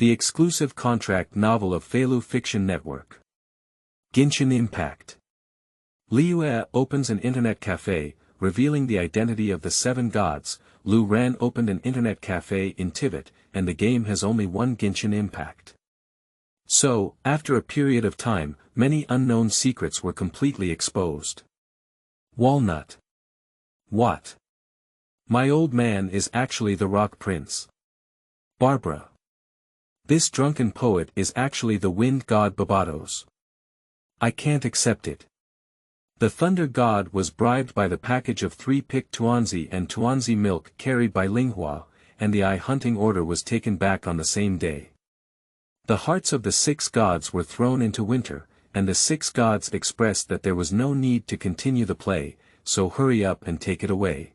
The exclusive contract novel of Feilu Fiction Network. Genshin Impact. Liyue opens an internet cafe, revealing the identity of the 7 gods. Lu Ran opened an internet cafe in Tivat, and the game has only one Genshin Impact. So, after a period of time, many unknown secrets were completely exposed. Walnut. What? My old man is actually the Rock Prince. Barbara. This drunken poet is actually the wind god Babatos. I can't accept it. The thunder god was bribed by the package of 3 picked Tuanzi and Tuanzi milk carried by Linghua, and the eye hunting order was taken back on the same day. The hearts of the 6 gods were thrown into winter, and the 6 gods expressed that there was no need to continue the play, so hurry up and take it away.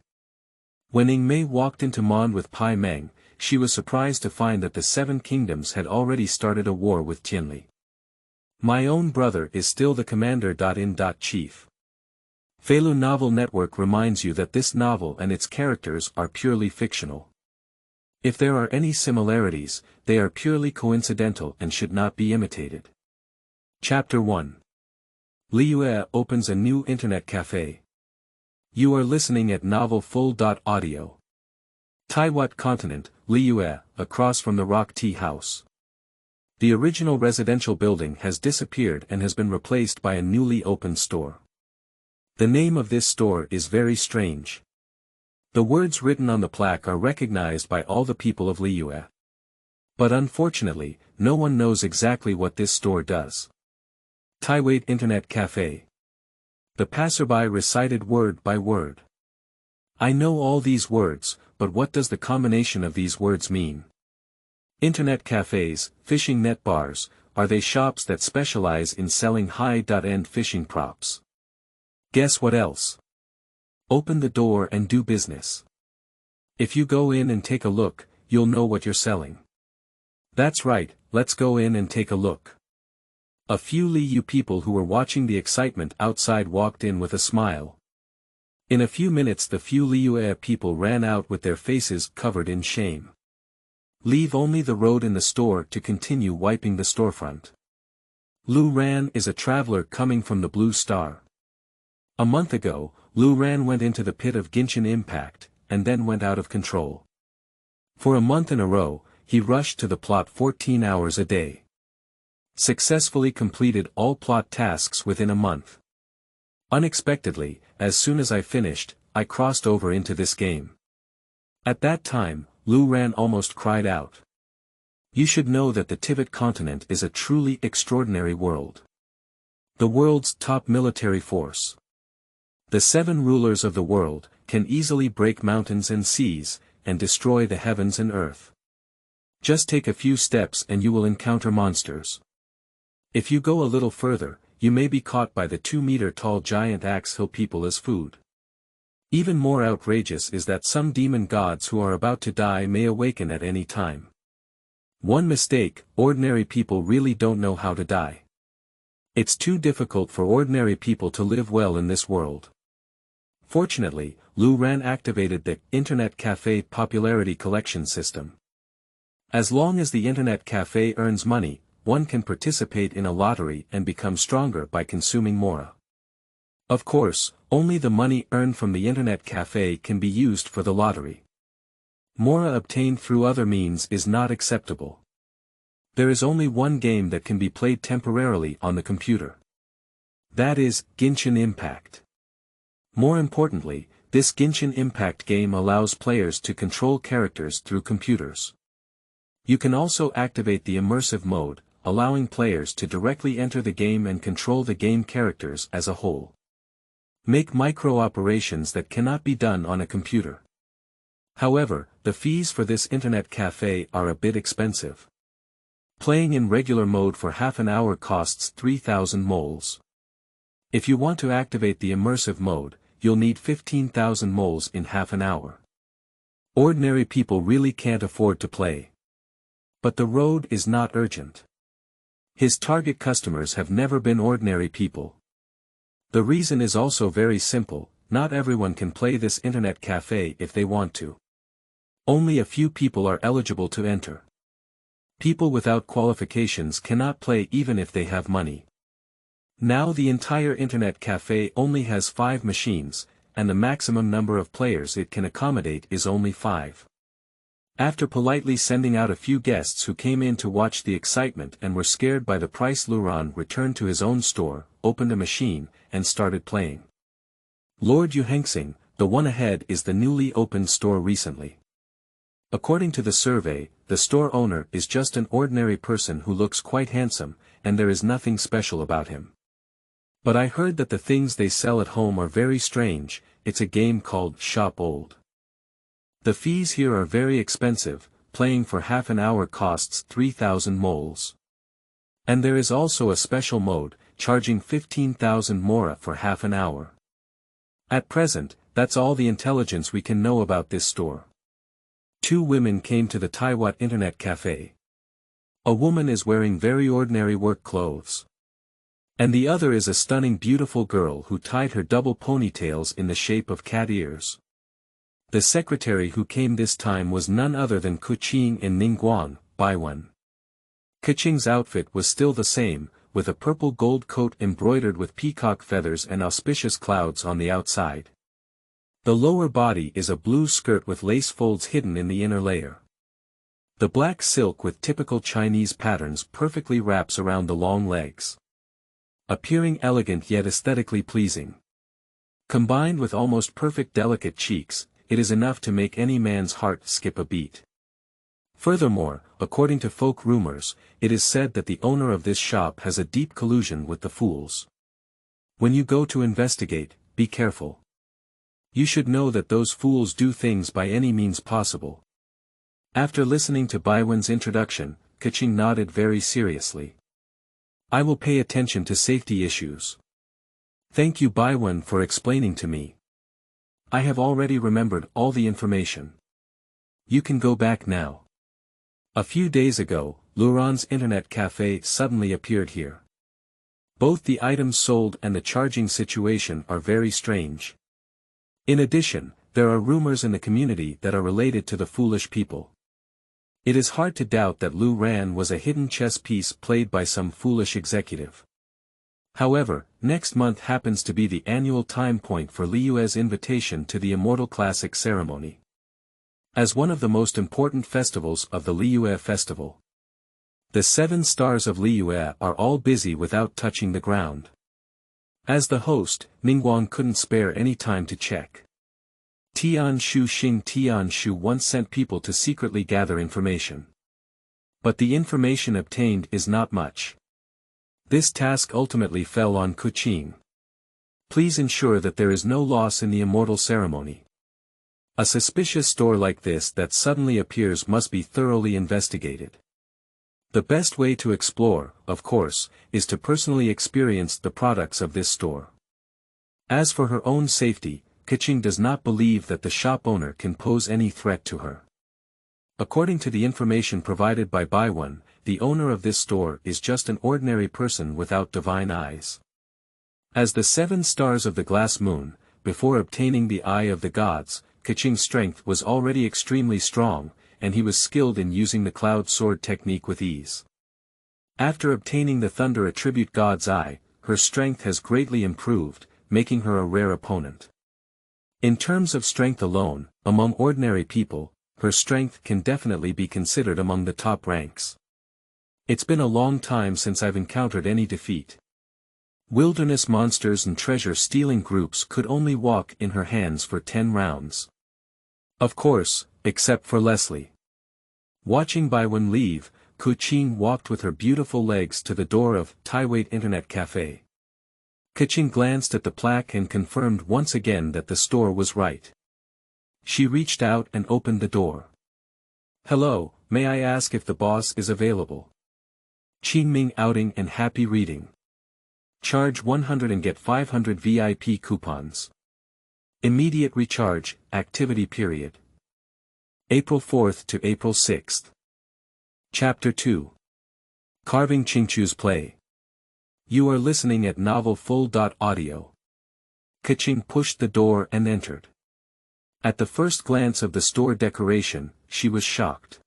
When Ying Mei walked into Mond with Pai Meng, she was surprised to find that the 7 kingdoms had already started a war with Tianli. My own brother is still the commander.In.Chief. Feilu Novel Network reminds you that this novel and its characters are purely fictional. If there are any similarities, they are purely coincidental and should not be imitated. Chapter 1. Liyue opens a new internet cafe. You are listening at Novel Full.Audio. Tivat continent, Liyue, across from the Rock Tea House. The original residential building has disappeared and has been replaced by a newly opened store. The name of this store is very strange. The words written on the plaque are recognized by all the people of Liyue. But unfortunately, no one knows exactly what this store does. Tivat Internet Cafe. The passerby recited word by word. I know all these words, but what does the combination of these words mean? Internet cafes, fishing net bars, are they shops that specialize in selling high-end fishing props? Guess what else? Open the door and do business. If you go in and take a look, you'll know what you're selling. That's right, let's go in and take a look. A few Liyue people who were watching the excitement outside walked in with a smile. In a few minutes the few Liyue people ran out with their faces covered in shame. Leave only the road in the store to continue wiping the storefront. Lu Ran is a traveler coming from the Blue Star. A month ago, Lu Ran went into the pit of Genshin Impact, and then went out of control. For a month in a row, he rushed to the plot 14 hours a day. Successfully completed all plot tasks within a month. Unexpectedly, as soon as I finished, I crossed over into this game. At that time, Lu Ran almost cried out. You should know that the Tivat continent is a truly extraordinary world. The world's top military force. The 7 rulers of the world can easily break mountains and seas, and destroy the heavens and earth. Just take a few steps and you will encounter monsters. If you go a little further, you may be caught by the 2-meter-tall giant Axe Hill people as food. Even more outrageous is that some demon gods who are about to die may awaken at any time. One mistake, ordinary people really don't know how to die. It's too difficult for ordinary people to live well in this world. Fortunately, Lu Ran activated the Internet Cafe Popularity Collection System. As long as the Internet Cafe earns money, one can participate in a lottery and become stronger by consuming Mora. Of course, only the money earned from the Internet Cafe can be used for the lottery. Mora obtained through other means is not acceptable. There is only one game that can be played temporarily on the computer. That is, Genshin Impact. More importantly, this Genshin Impact game allows players to control characters through computers. You can also activate the immersive mode, allowing players to directly enter the game and control the game characters as a whole. Make micro-operations that cannot be done on a computer. However, the fees for this internet cafe are a bit expensive. Playing in regular mode for half an hour costs 3,000 moles. If you want to activate the immersive mode, you'll need 15,000 moles in half an hour. Ordinary people really can't afford to play. But the road is not urgent. His target customers have never been ordinary people. The reason is also very simple, not everyone can play this internet cafe if they want to. Only a few people are eligible to enter. People without qualifications cannot play even if they have money. Now the entire internet cafe only has 5 machines, and the maximum number of players it can accommodate is only 5. After politely sending out a few guests who came in to watch the excitement and were scared by the price, Luran returned to his own store, opened a machine, and started playing. Lord Yuhengsing, the one ahead is the newly opened store recently. According to the survey, the store owner is just an ordinary person who looks quite handsome, and there is nothing special about him. But I heard that the things they sell at home are very strange. It's a game called Shop Old. The fees here are very expensive, playing for half an hour costs 3,000 moles. And there is also a special mode, charging 15,000 mora for half an hour. At present, that's all the intelligence we can know about this store. 2 women came to the Tivat internet cafe. A woman is wearing very ordinary work clothes. And the other is a stunning beautiful girl who tied her double ponytails in the shape of cat ears. The secretary who came this time was none other than Keqing in Linghua, away.When. Keqing's outfit was still the same, with a purple gold coat embroidered with peacock feathers and auspicious clouds on the outside. The lower body is a blue skirt with lace folds hidden in the inner layer. The black silk with typical Chinese patterns perfectly wraps around the long legs, appearing elegant yet aesthetically pleasing. Combined with almost perfect delicate cheeks, it is enough to make any man's heart skip a beat. Furthermore, according to folk rumors, it is said that the owner of this shop has a deep collusion with the fools. When you go to investigate, be careful. You should know that those fools do things by any means possible. After listening to away.When's introduction, Keqing nodded very seriously. I will pay attention to safety issues. Thank you away.When for explaining to me. I have already remembered all the information. You can go back now. A few days ago, Luran's internet cafe suddenly appeared here. Both the items sold and the charging situation are very strange. In addition, there are rumors in the community that are related to the foolish people. It is hard to doubt that Luran was a hidden chess piece played by some foolish executive. However, next month happens to be the annual time point for Liyue's invitation to the Immortal Classic ceremony. As one of the most important festivals of the Liyue festival, the 7 stars of Liyue are all busy without touching the ground. As the host, Ningguang couldn't spare any time to check. Tianshu once sent people to secretly gather information. But the information obtained is not much. This task ultimately fell on Keqing. Please ensure that there is no loss in the immortal ceremony. A suspicious store like this that suddenly appears must be thoroughly investigated. The best way to explore, of course, is to personally experience the products of this store. As for her own safety, Keqing does not believe that the shop owner can pose any threat to her. According to the information provided by away.When, the owner of this store is just an ordinary person without divine eyes. As the 7 stars of the glass moon, before obtaining the eye of the gods, Keqing's strength was already extremely strong, and he was skilled in using the cloud sword technique with ease. After obtaining the thunder attribute god's eye, her strength has greatly improved, making her a rare opponent. In terms of strength alone, among ordinary people, her strength can definitely be considered among the top ranks. It's been a long time since I've encountered any defeat. Wilderness monsters and treasure-stealing groups could only walk in her hands for 10 rounds. Of course, except for Leslie. Watching away.When leave, Keqing walked with her beautiful legs to the door of Tivat Internet Cafe. Keqing glanced at the plaque and confirmed once again that the store was right. She reached out and opened the door. Hello, may I ask if the boss is available? Qingming outing and happy reading. Charge 100 and get 500 VIP coupons. Immediate recharge, activity period. April 4th to April 6th. Chapter 2. Carving Qingchu's play. You are listening at novel full.audio. Keqing pushed the door and entered. At the first glance of the store decoration, she was shocked.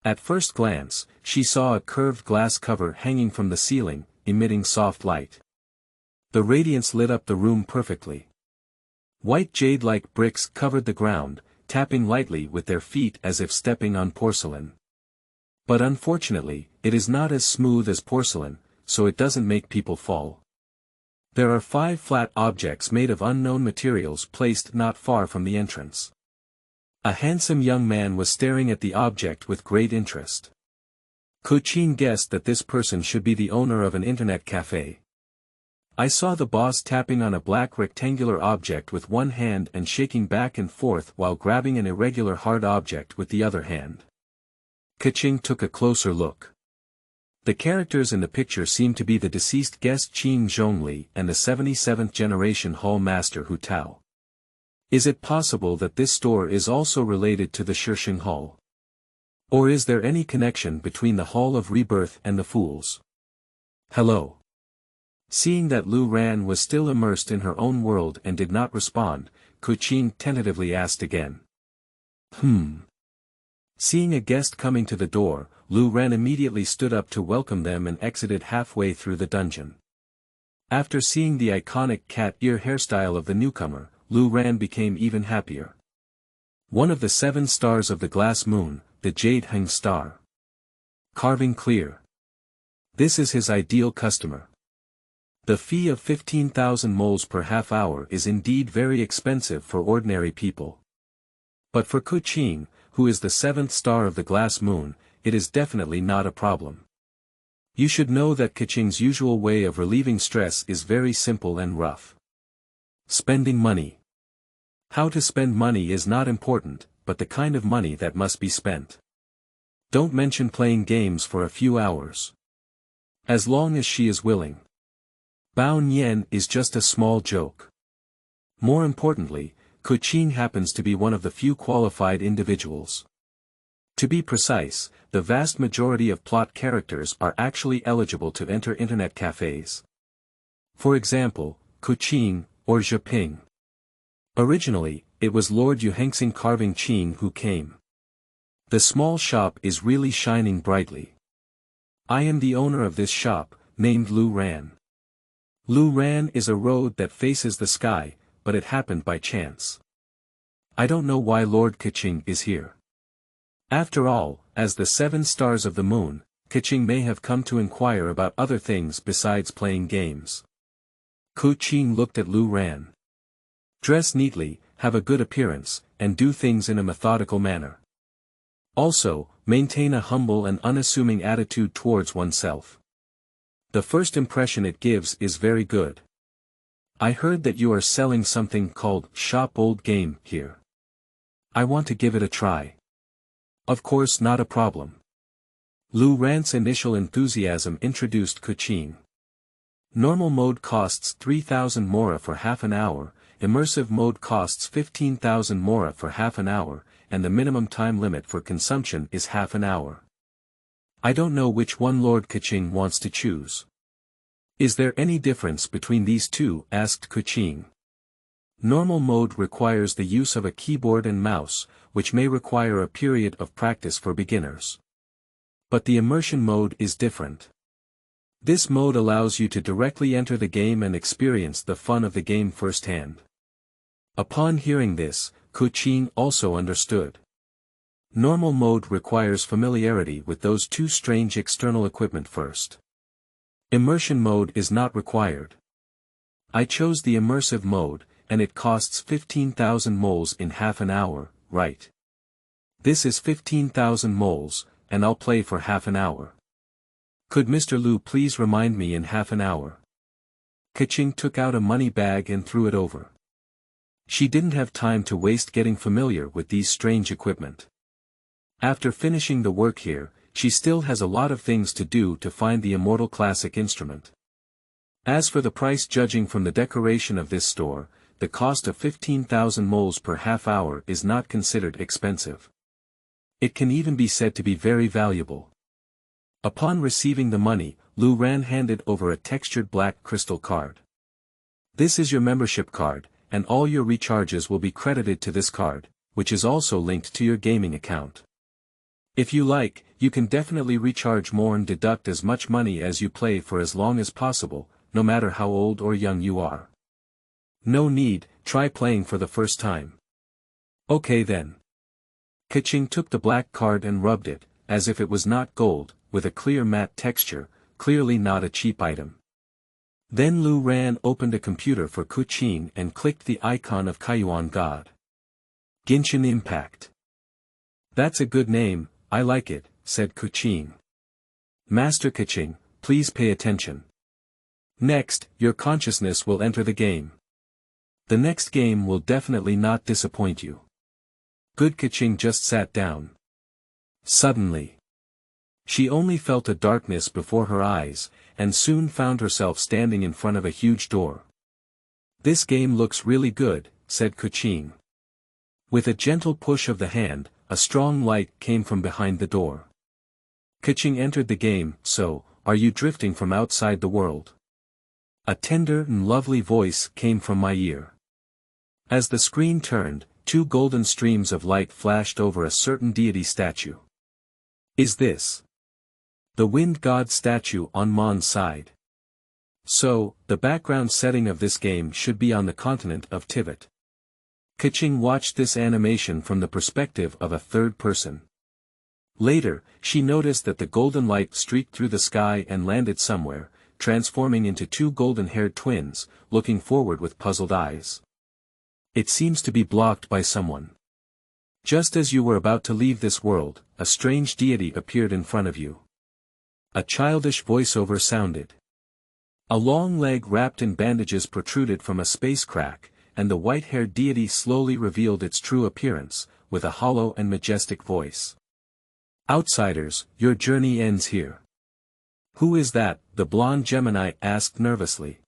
At first glance, she saw a curved glass cover hanging from the ceiling, emitting soft light. The radiance lit up the room perfectly. White jade-like bricks covered the ground, tapping lightly with their feet as if stepping on porcelain. But unfortunately, it is not as smooth as porcelain, so it doesn't make people fall. There are 5 flat objects made of unknown materials placed not far from the entrance. A handsome young man was staring at the object with great interest. Keqing guessed that this person should be the owner of an internet cafe. I saw the boss tapping on a black rectangular object with one hand and shaking back and forth while grabbing an irregular hard object with the other hand. Keqing took a closer look. The characters in the picture seemed to be the deceased guest Qing Zhongli and the 77th generation hall master Hu Tao. Is it possible that this store is also related to the Shisheng Hall? Or is there any connection between the Hall of Rebirth and the Fools? Hello. Seeing that Lu Ran was still immersed in her own world and did not respond, Keqing tentatively asked again. Seeing a guest coming to the door, Lu Ran immediately stood up to welcome them and exited halfway through the dungeon. After seeing the iconic cat ear hairstyle of the newcomer, Lu Ran became even happier. One of the 7 stars of the glass moon, the Jade Heng star. Carving clear. This is his ideal customer. The fee of 15,000 moles per half hour is indeed very expensive for ordinary people. But for Keqing, who is the 7th star of the glass moon, it is definitely not a problem. You should know that Keqing's usual way of relieving stress is very simple and rough. Spending money. How to spend money is not important, but the kind of money that must be spent. Don't mention playing games for a few hours. As long as she is willing. Bao Nian is just a small joke. More importantly, Keqing happens to be one of the few qualified individuals. To be precise, the vast majority of plot characters are actually eligible to enter internet cafes. For example, Keqing, or Zheping. Originally, it was Lord Yuhengxing Carving Qing who came. The small shop is really shining brightly. I am the owner of this shop, named Lu Ran. Lu Ran is a road that faces the sky, but it happened by chance. I don't know why Lord Keqing is here. After all, as the 7 stars of the moon, Keqing may have come to inquire about other things besides playing games. Keqing looked at Lu Ran. Dress neatly, have a good appearance, and do things in a methodical manner. Also, maintain a humble and unassuming attitude towards oneself. The first impression it gives is very good. I heard that you are selling something called Shop Old Game here. I want to give it a try. Of course, not a problem. Lu Ran's initial enthusiasm introduced Keqing. Normal mode costs 3,000 mora for half an hour, immersive mode costs 15,000 mora for half an hour, and the minimum time limit for consumption is half an hour. I don't know which one Lord Keqing wants to choose. Is there any difference between these two? Asked Keqing. Normal mode requires the use of a keyboard and mouse, which may require a period of practice for beginners. But the immersion mode is different. This mode allows you to directly enter the game and experience the fun of the game firsthand. Upon hearing this, Keqing also understood. Normal mode requires familiarity with those 2 strange external equipment first. Immersion mode is not required. I chose the immersive mode, and it costs 15,000 moles in half an hour, right? This is 15,000 moles, and I'll play for half an hour. Could Mr. Lu please remind me in half an hour? Keqing took out a money bag and threw it over. She didn't have time to waste getting familiar with these strange equipment. After finishing the work here, she still has a lot of things to do to find the immortal classic instrument. As for the price, judging from the decoration of this store, the cost of 15,000 moles per half hour is not considered expensive. It can even be said to be very valuable. Upon receiving the money, Lu Ran handed over a textured black crystal card. This is your membership card, and all your recharges will be credited to this card, which is also linked to your gaming account. If you like, you can definitely recharge more and deduct as much money as you play for as long as possible, no matter how old or young you are. No need, try playing for the first time. Okay then. Keqing took the black card and rubbed it, as if it was not gold, with a clear matte texture, clearly not a cheap item. Then Lu Ran opened a computer for Keqing and clicked the icon of Kaiyuan God. Genshin Impact. That's a good name, I like it, said Keqing. Master Keqing, please pay attention. Next, your consciousness will enter the game. The next game will definitely not disappoint you. Good. Keqing just sat down. Suddenly, she only felt a darkness before her eyes, and soon found herself standing in front of a huge door. This game looks really good, said Keqing. With a gentle push of the hand, a strong light came from behind the door. Keqing entered the game. So, are you drifting from outside the world? A tender and lovely voice came from my ear. As the screen turned, two golden streams of light flashed over a certain deity statue. Is this the wind god statue on Mond's side? So, the background setting of this game should be on the continent of Tivat. Keqing watched this animation from the perspective of a third person. Later, she noticed that the golden light streaked through the sky and landed somewhere, transforming into two golden-haired twins, looking forward with puzzled eyes. It seems to be blocked by someone. Just as you were about to leave this world, a strange deity appeared in front of you. A childish voiceover sounded. A long leg wrapped in bandages protruded from a space crack, and the white-haired deity slowly revealed its true appearance, with a hollow and majestic voice. Outsiders, your journey ends here. Who is that? The blonde Gemini asked nervously.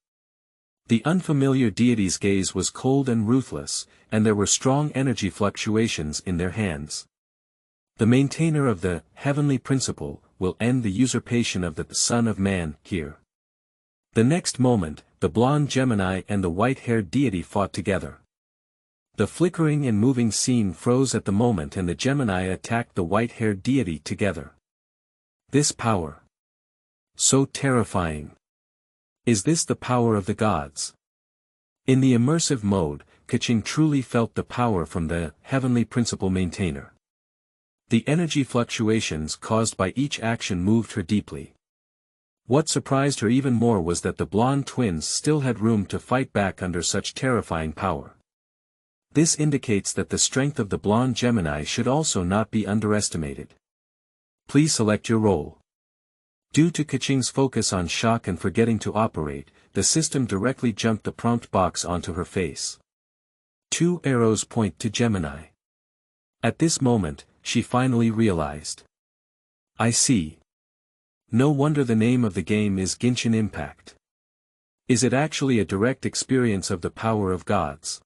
The unfamiliar deity's gaze was cold and ruthless, and there were strong energy fluctuations in their hands. The maintainer of the heavenly principle will end the usurpation of the Son of Man here. The next moment, the blonde Gemini and the white-haired deity fought together. The flickering and moving scene froze at the moment and the Gemini attacked the white-haired deity together. This power. So terrifying. Is this the power of the gods? In the immersive mode, Keqing truly felt the power from the heavenly principle maintainer. The energy fluctuations caused by each action moved her deeply. What surprised her even more was that the blonde twins still had room to fight back under such terrifying power. This indicates that the strength of the blonde Gemini should also not be underestimated. Please select your role. Due to Keqing's focus on shock and forgetting to operate, the system directly jumped the prompt box onto her face. Two arrows point to Gemini. At this moment, she finally realized. I see. No wonder the name of the game is Genshin Impact. Is it actually a direct experience of the power of gods?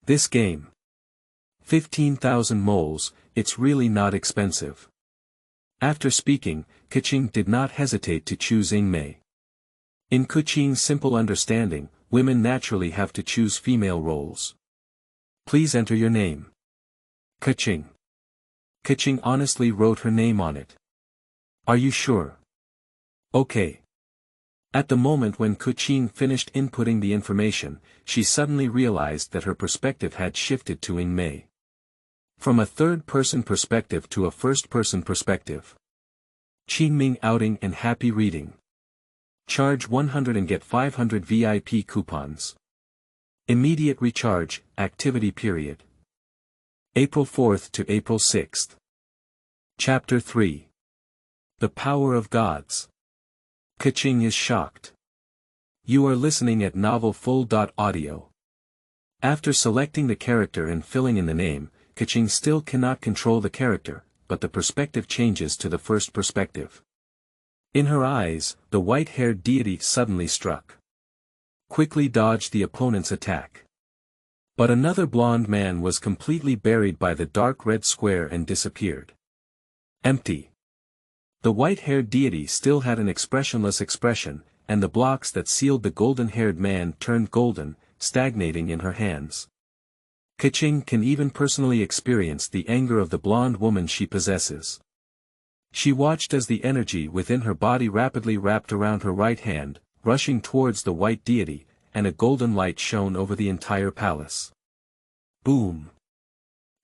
This game. 15,000 moles, it's really not expensive. After speaking, Keqing did not hesitate to choose Ying Mei. In Keqing's simple understanding, women naturally have to choose female roles. Please enter your name. Keqing. Keqing honestly wrote her name on it. Are you sure? Okay. At the moment when Keqing finished inputting the information, she suddenly realized that her perspective had shifted to Ying Mei. From a third-person perspective to a first-person perspective. Qingming outing and happy reading. Charge 100 and get 500 VIP coupons. Immediate recharge, activity period. April 4th to April 6th. Chapter 3. The Power of Gods. Keqing is shocked. You are listening at novel full.audio. After selecting the character and filling in the name, Keqing still cannot control the character, but the perspective changes to the first perspective. In her eyes, the white-haired deity suddenly struck. Quickly dodged the opponent's attack. But another blonde man was completely buried by the dark red square and disappeared. Empty. The white-haired deity still had an expressionless expression, and the blocks that sealed the golden-haired man turned golden, stagnating in her hands. Keqing can even personally experience the anger of the blonde woman she possesses. She watched as the energy within her body rapidly wrapped around her right hand, rushing towards the white deity, and a golden light shone over the entire palace. Boom!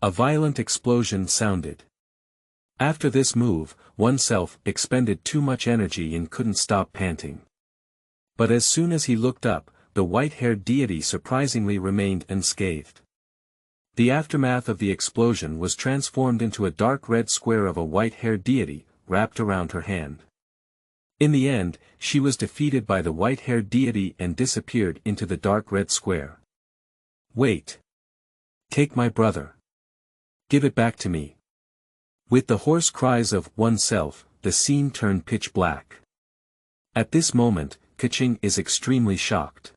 A violent explosion sounded. After this move, oneself expended too much energy and couldn't stop panting. But as soon as he looked up, the white-haired deity surprisingly remained unscathed. The aftermath of the explosion was transformed into a dark red square of a white-haired deity, wrapped around her hand. In the end, she was defeated by the white-haired deity and disappeared into the dark red square. Wait! Take my brother. Give it back to me. With the hoarse cries of oneself, the scene turned pitch black. At this moment, Keqing is extremely shocked.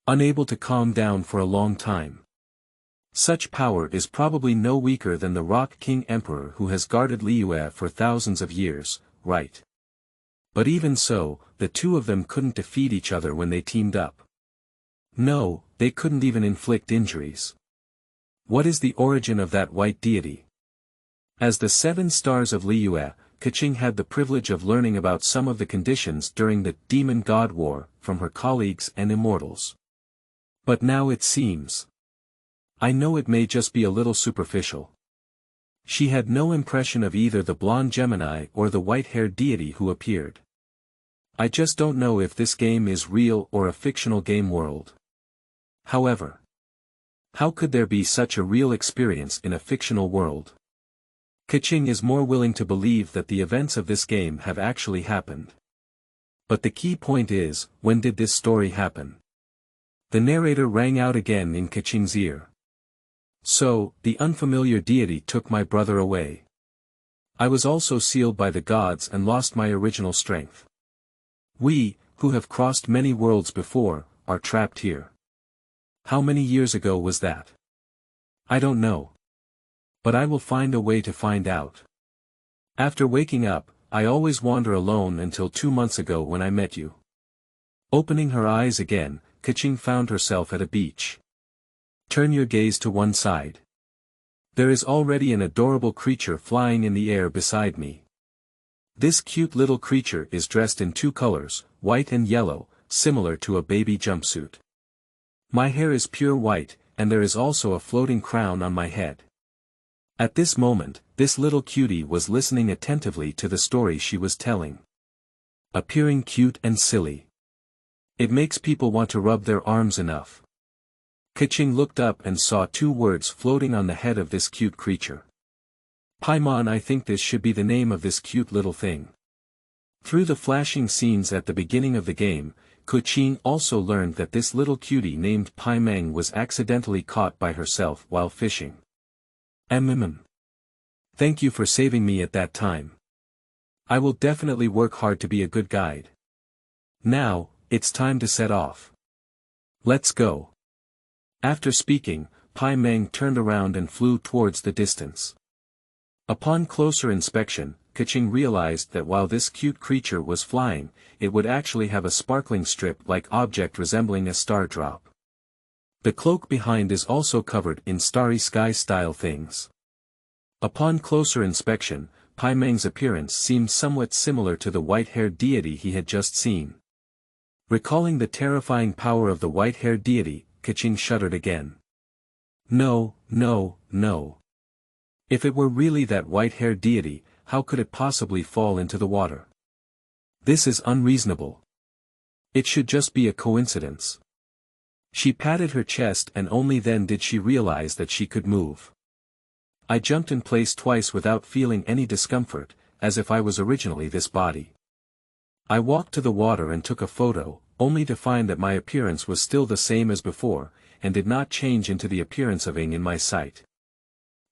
Unable to calm down for a long time. Such power is probably no weaker than the Rock King Emperor who has guarded Liyue for thousands of years, right? But even so, the two of them couldn't defeat each other when they teamed up. No, they couldn't even inflict injuries. What is the origin of that white deity? As the 7 stars of Liyue, Keqing had the privilege of learning about some of the conditions during the Demon God War from her colleagues and immortals. But now it seems. I know it may just be a little superficial. She had no impression of either the blonde Gemini or the white-haired deity who appeared. I just don't know if this game is real or a fictional game world. However, how could there be such a real experience in a fictional world? Keqing is more willing to believe that the events of this game have actually happened. But the key point is, when did this story happen? The narrator rang out again in Keqing's ear. So, the unfamiliar deity took my brother away. I was also sealed by the gods and lost my original strength. We, who have crossed many worlds before, are trapped here. How many years ago was that? I don't know. But I will find a way to find out. After waking up, I always wander alone until 2 months ago when I met you. Opening her eyes again, Keqing found herself at a beach. Turn your gaze to one side. There is already an adorable creature flying in the air beside me. This cute little creature is dressed in 2 colors, white and yellow, similar to a baby jumpsuit. My hair is pure white, and there is also a floating crown on my head. At this moment, this little cutie was listening attentively to the story she was telling. Appearing cute and silly. It makes people want to rub their arms enough. Keqing looked up and saw 2 words floating on the head of this cute creature. Pai Meng, I think this should be the name of this cute little thing. Through the flashing scenes at the beginning of the game, Keqing also learned that this little cutie named Pai Meng was accidentally caught by herself while fishing. Thank you for saving me at that time. I will definitely work hard to be a good guide. Now, it's time to set off. Let's go. After speaking, Pai Meng turned around and flew towards the distance. Upon closer inspection, Keqing realized that while this cute creature was flying, it would actually have a sparkling strip-like object resembling a star drop. The cloak behind is also covered in starry sky-style things. Upon closer inspection, Pai Meng's appearance seemed somewhat similar to the white-haired deity he had just seen. Recalling the terrifying power of the white-haired deity, Keqing shuddered again. No, no, no. If it were really that white-haired deity, how could it possibly fall into the water? This is unreasonable. It should just be a coincidence. She patted her chest and only then did she realize that she could move. I jumped in place twice without feeling any discomfort, as if I was originally this body. I walked to the water and took a photo, only to find that my appearance was still the same as before, and did not change into the appearance of Ying in my sight.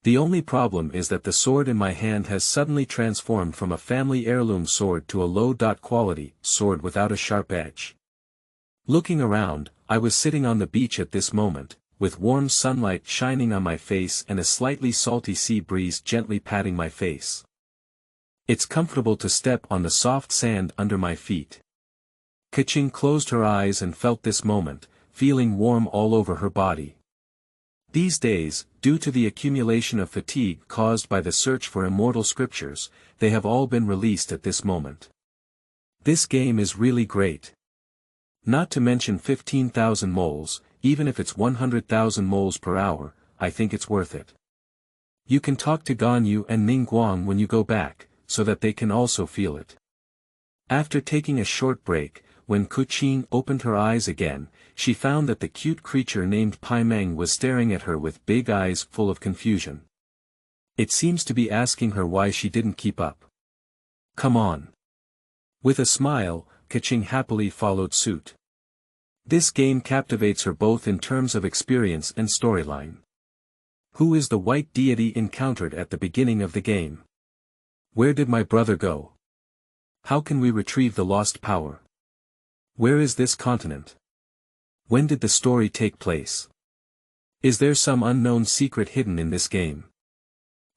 The only problem is that the sword in my hand has suddenly transformed from a family heirloom sword to a low-quality sword without a sharp edge. Looking around, I was sitting on the beach at this moment, with warm sunlight shining on my face and a slightly salty sea breeze gently patting my face. It's comfortable to step on the soft sand under my feet. Keqing closed her eyes and felt this moment, feeling warm all over her body. These days, due to the accumulation of fatigue caused by the search for immortal scriptures, they have all been released at this moment. This game is really great. Not to mention 15,000 moles, even if it's 100,000 moles per hour, I think it's worth it. You can talk to Ganyu and Ningguang when you go back, so that they can also feel it. After taking a short break, when Keqing opened her eyes again, she found that the cute creature named Pai Meng was staring at her with big eyes full of confusion. It seems to be asking her why she didn't keep up. Come on. With a smile, Keqing happily followed suit. This game captivates her both in terms of experience and storyline. Who is the white deity encountered at the beginning of the game? Where did my brother go? How can we retrieve the lost power? Where is this continent? When did the story take place? Is there some unknown secret hidden in this game?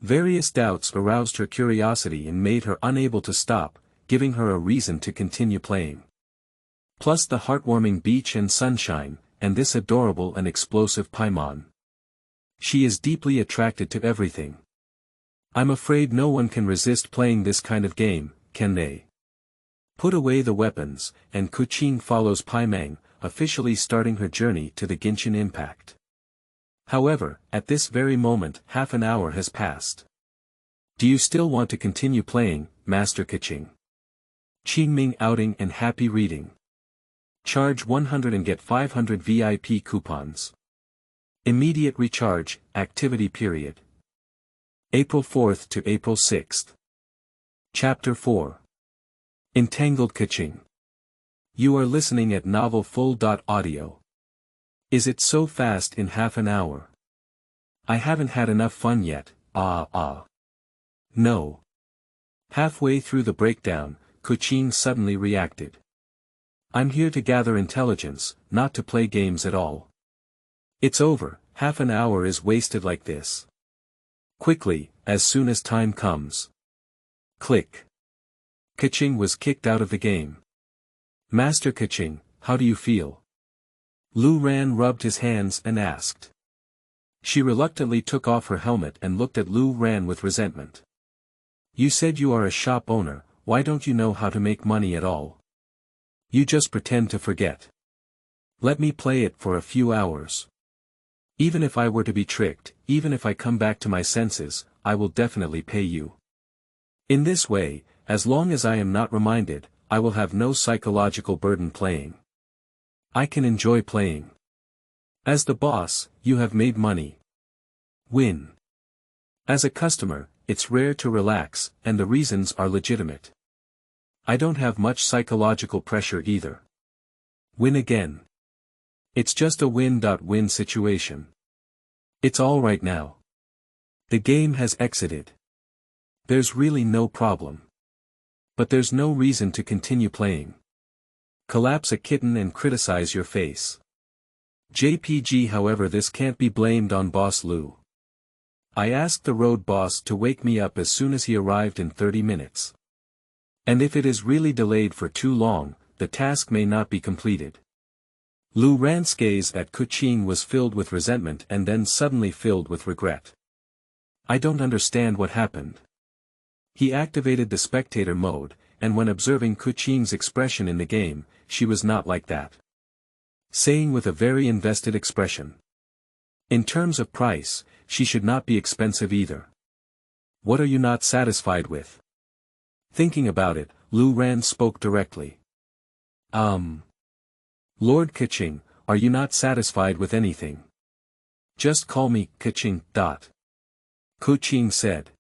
Various doubts aroused her curiosity and made her unable to stop, giving her a reason to continue playing. Plus the heartwarming beach and sunshine, and this adorable and explosive Pai Meng. She is deeply attracted to everything. I'm afraid no one can resist playing this kind of game, can they? Put away the weapons, and Keqing follows Pai Meng, officially starting her journey to the Genshin Impact. However, at this very moment half an hour has passed. Do you still want to continue playing, Master Keqing? Qingming outing and happy reading. Charge 100 and get 500 VIP coupons. Immediate recharge, activity period. April 4th to April 6th. Chapter 4. Entangled Keqing. You are listening at novel full.audio. Is it so fast in half an hour? I haven't had enough fun yet, No. Halfway through the breakdown, Keqing suddenly reacted. I'm here to gather intelligence, not to play games at all. It's over, half an hour is wasted like this. Quickly, as soon as time comes. Click. Keqing was kicked out of the game. Master Keqing, how do you feel? Lu Ran rubbed his hands and asked. She reluctantly took off her helmet and looked at Lu Ran with resentment. You said you are a shop owner, why don't you know how to make money at all? You just pretend to forget. Let me play it for a few hours. Even if I were to be tricked, even if I come back to my senses, I will definitely pay you. In this way, as long as I am not reminded, I will have no psychological burden playing. I can enjoy playing. As the boss, you have made money. Win. As a customer, it's rare to relax, and the reasons are legitimate. I don't have much psychological pressure either. Win again. It's just a win-win situation. It's all right now. The game has exited. There's really no problem. But there's no reason to continue playing. Collapse a kitten and criticize your face. JPG. However, this can't be blamed on Boss Lu. I asked the road boss to wake me up as soon as he arrived in 30 minutes. And if it is really delayed for too long, the task may not be completed. Lu Ran's gaze at Keqing was filled with resentment and then suddenly filled with regret. I don't understand what happened. He activated the spectator mode, and when observing Keqing's expression in the game, she was not like that. Saying with a very invested expression. In terms of price, she should not be expensive either. What are you not satisfied with? Thinking about it, Lu Ran spoke directly. Lord Keqing, are you not satisfied with anything? Just call me Keqing. Keqing said.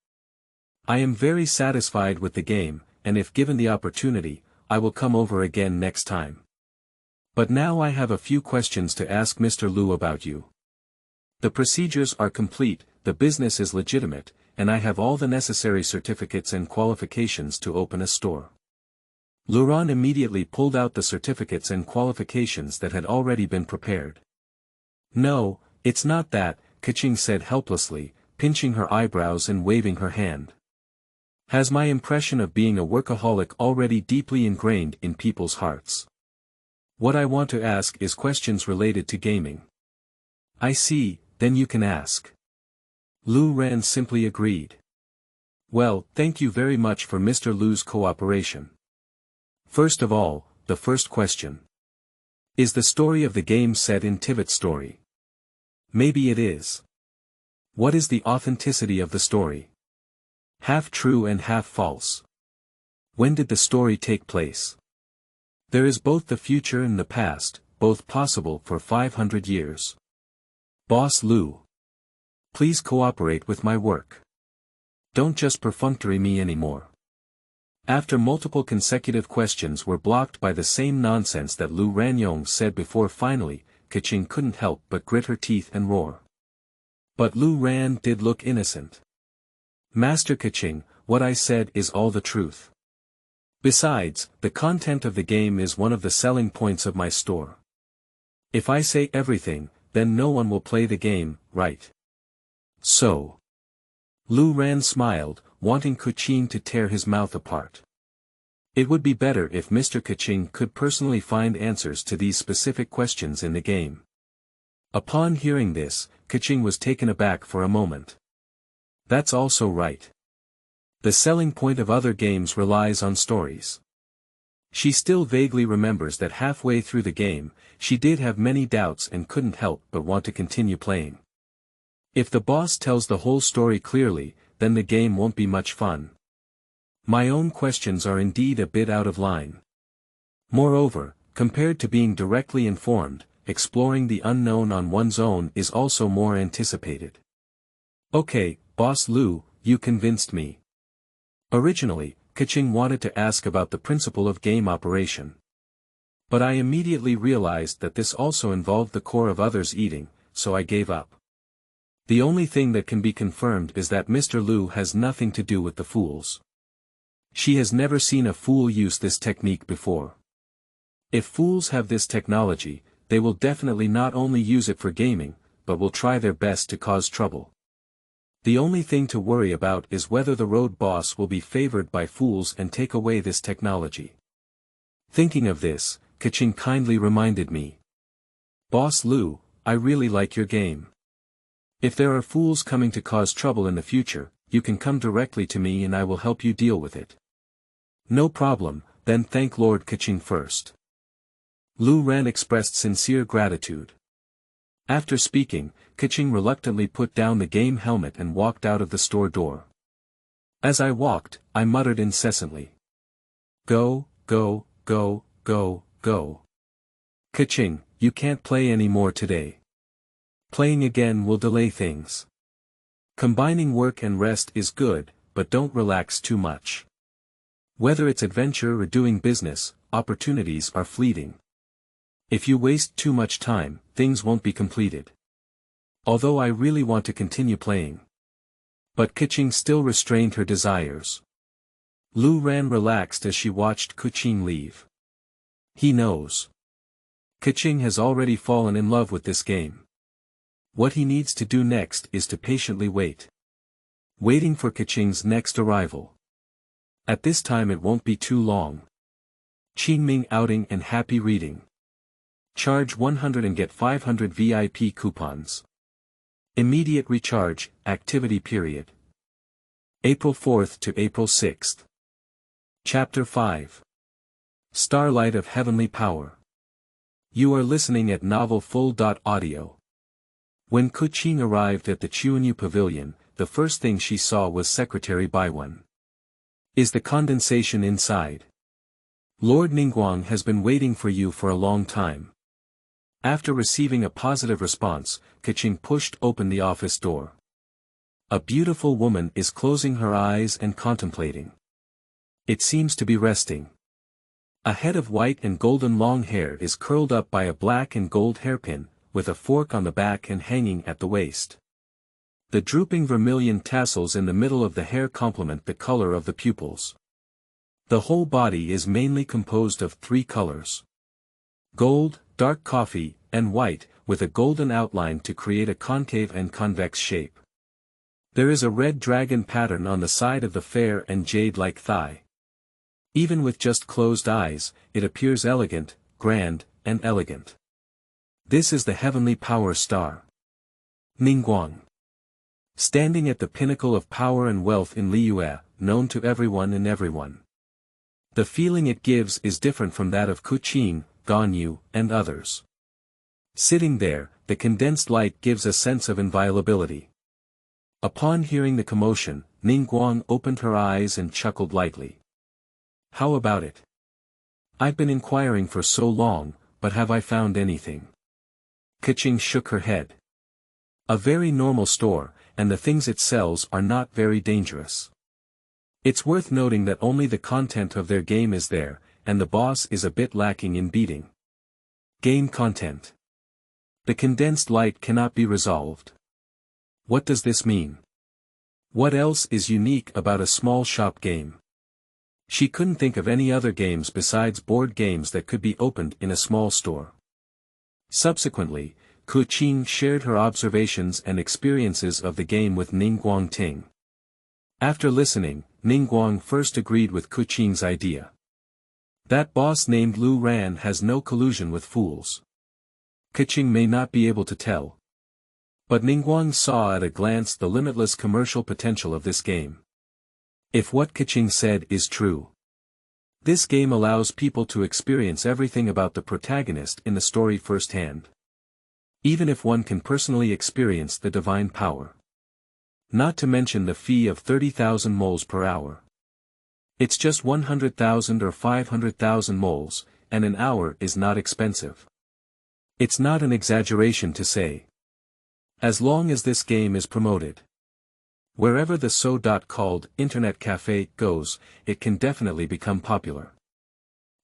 I am very satisfied with the game, and if given the opportunity, I will come over again next time. But now I have a few questions to ask Mr. Lu about you. The procedures are complete, the business is legitimate, and I have all the necessary certificates and qualifications to open a store. Lu Ran immediately pulled out the certificates and qualifications that had already been prepared. No, it's not that, Keqing said helplessly, pinching her eyebrows and waving her hand. Has my impression of being a workaholic already deeply ingrained in people's hearts? What I want to ask is questions related to gaming. I see, then you can ask. Lu Ran simply agreed. Well, thank you very much for Mr. Lu's cooperation. First of all, the first question. Is the story of the game set in Tivat's story? Maybe it is. What is the authenticity of the story? Half true and half false. When did the story take place? There is both the future and the past, both possible for 500 years. Boss Lu. Please cooperate with my work. Don't just perfunctory me anymore. After multiple consecutive questions were blocked by the same nonsense that Lu Ranyong said before, finally, Keqing couldn't help but grit her teeth and roar. But Lu Ran did look innocent. Master Keqing, what I said is all the truth. Besides, the content of the game is one of the selling points of my store. If I say everything, then no one will play the game, right? So. Lu Ran smiled, wanting Keqing to tear his mouth apart. It would be better if Mr. Keqing could personally find answers to these specific questions in the game. Upon hearing this, Keqing was taken aback for a moment. That's also right. The selling point of other games relies on stories. She still vaguely remembers that halfway through the game, she did have many doubts and couldn't help but want to continue playing. If the boss tells the whole story clearly, then the game won't be much fun. My own questions are indeed a bit out of line. Moreover, compared to being directly informed, exploring the unknown on one's own is also more anticipated. Okay, Boss Lu, you convinced me. Originally, Keqing wanted to ask about the principle of game operation. But I immediately realized that this also involved the core of others eating, so I gave up. The only thing that can be confirmed is that Mr. Lu has nothing to do with the fools. She has never seen a fool use this technique before. If fools have this technology, they will definitely not only use it for gaming, but will try their best to cause trouble. The only thing to worry about is whether the road boss will be favored by fools and take away this technology. Thinking of this, Keqing kindly reminded me. Boss Lu, I really like your game. If there are fools coming to cause trouble in the future, you can come directly to me and I will help you deal with it. No problem, then thank Lord Keqing first. Lu Ran expressed sincere gratitude. After speaking, Keqing reluctantly put down the game helmet and walked out of the store door. As I walked, I muttered incessantly. Go, go, go, go, go. Keqing, you can't play any more today. Playing again will delay things. Combining work and rest is good, but don't relax too much. Whether it's adventure or doing business, opportunities are fleeting. If you waste too much time, things won't be completed. Although I really want to continue playing. But Keqing still restrained her desires. Lu Ran relaxed as she watched Keqing leave. He knows. Keqing has already fallen in love with this game. What he needs to do next is to patiently wait. Waiting for Keqing's next arrival. At this time it won't be too long. Qingming outing and happy reading. Charge 100 and get 500 VIP coupons. Immediate recharge, activity period. April 4th to April 6th. Chapter 5. Starlight of Heavenly Power. You are listening at novel full.audio. When Keqing arrived at the Chuanyu Pavilion, the first thing she saw was Secretary BaiWen. Is the condensation inside? Lord Ningguang has been waiting for you for a long time. After receiving a positive response, Keqing pushed open the office door. A beautiful woman is closing her eyes and contemplating. It seems to be resting. A head of white and golden long hair is curled up by a black and gold hairpin, with a fork on the back and hanging at the waist. The drooping vermilion tassels in the middle of the hair complement the color of the pupils. The whole body is mainly composed of three colors. Gold, dark coffee, and white, with a golden outline to create a concave and convex shape. There is a red dragon pattern on the side of the fair and jade-like thigh. Even with just closed eyes, it appears elegant, grand, and elegant. This is the heavenly power star. Ningguang. Standing at the pinnacle of power and wealth in Liyue, known to everyone and everyone. The feeling it gives is different from that of Keqing, Ganyu, and others. Sitting there, the condensed light gives a sense of inviolability. Upon hearing the commotion, Ningguang opened her eyes and chuckled lightly. How about it? I've been inquiring for so long, but have I found anything? Keqing shook her head. A very normal store, and the things it sells are not very dangerous. It's worth noting that only the content of their game is there, and the boss is a bit lacking in beating. Game content. The condensed light cannot be resolved. What does this mean? What else is unique about a small shop game? She couldn't think of any other games besides board games that could be opened in a small store. Subsequently, Keqing shared her observations and experiences of the game with Ningguang Ting. After listening, Ningguang first agreed with Keqing's idea. That boss named Lu Ran has no collusion with fools. Keqing may not be able to tell. But Ningguang saw at a glance the limitless commercial potential of this game. If what Keqing said is true. This game allows people to experience everything about the protagonist in the story firsthand. Even if one can personally experience the divine power. Not to mention the fee of 30,000 moles per hour. It's just 100,000 or 500,000 moles, and an hour is not expensive. It's not an exaggeration to say. As long as this game is promoted. Wherever the so-called internet cafe goes, it can definitely become popular.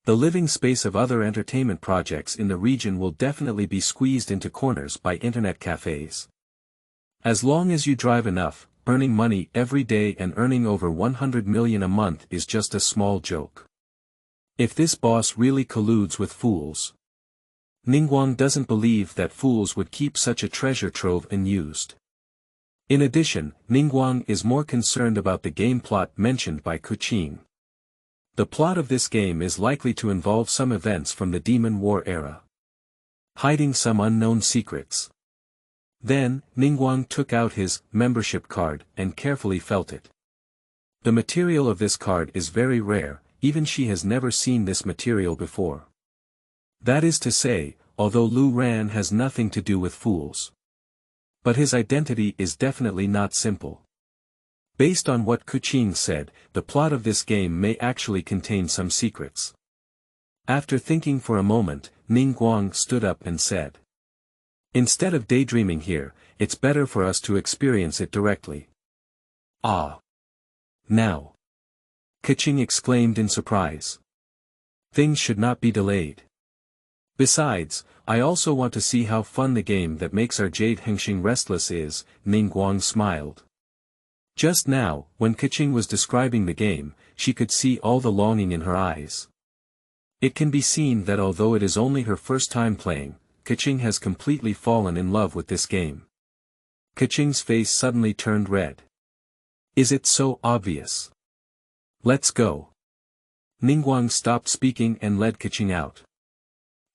The living space of other entertainment projects in the region will definitely be squeezed into corners by internet cafes. As long as you drive enough, earning money every day and earning over 100 million a month is just a small joke. If this boss really colludes with fools. Ningguang doesn't believe that fools would keep such a treasure trove unused. In addition, Ningguang is more concerned about the game plot mentioned by Keqing. The plot of this game is likely to involve some events from the Demon War era. Hiding some unknown secrets. Then, Ningguang took out his membership card and carefully felt it. The material of this card is very rare, even she has never seen this material before. That is to say, although Lu Ran has nothing to do with fools. But his identity is definitely not simple. Based on what Keqing said, the plot of this game may actually contain some secrets. After thinking for a moment, Ningguang stood up and said. Instead of daydreaming here, it's better for us to experience it directly. Ah! Now! Keqing exclaimed in surprise. Things should not be delayed. Besides, I also want to see how fun the game that makes our Jade Hengxing restless is, Ningguang smiled. Just now, when Keqing was describing the game, she could see all the longing in her eyes. It can be seen that although it is only her first time playing, Keqing has completely fallen in love with this game. Keqing's face suddenly turned red. Is it so obvious? Let's go. Ningguang stopped speaking and led Keqing out.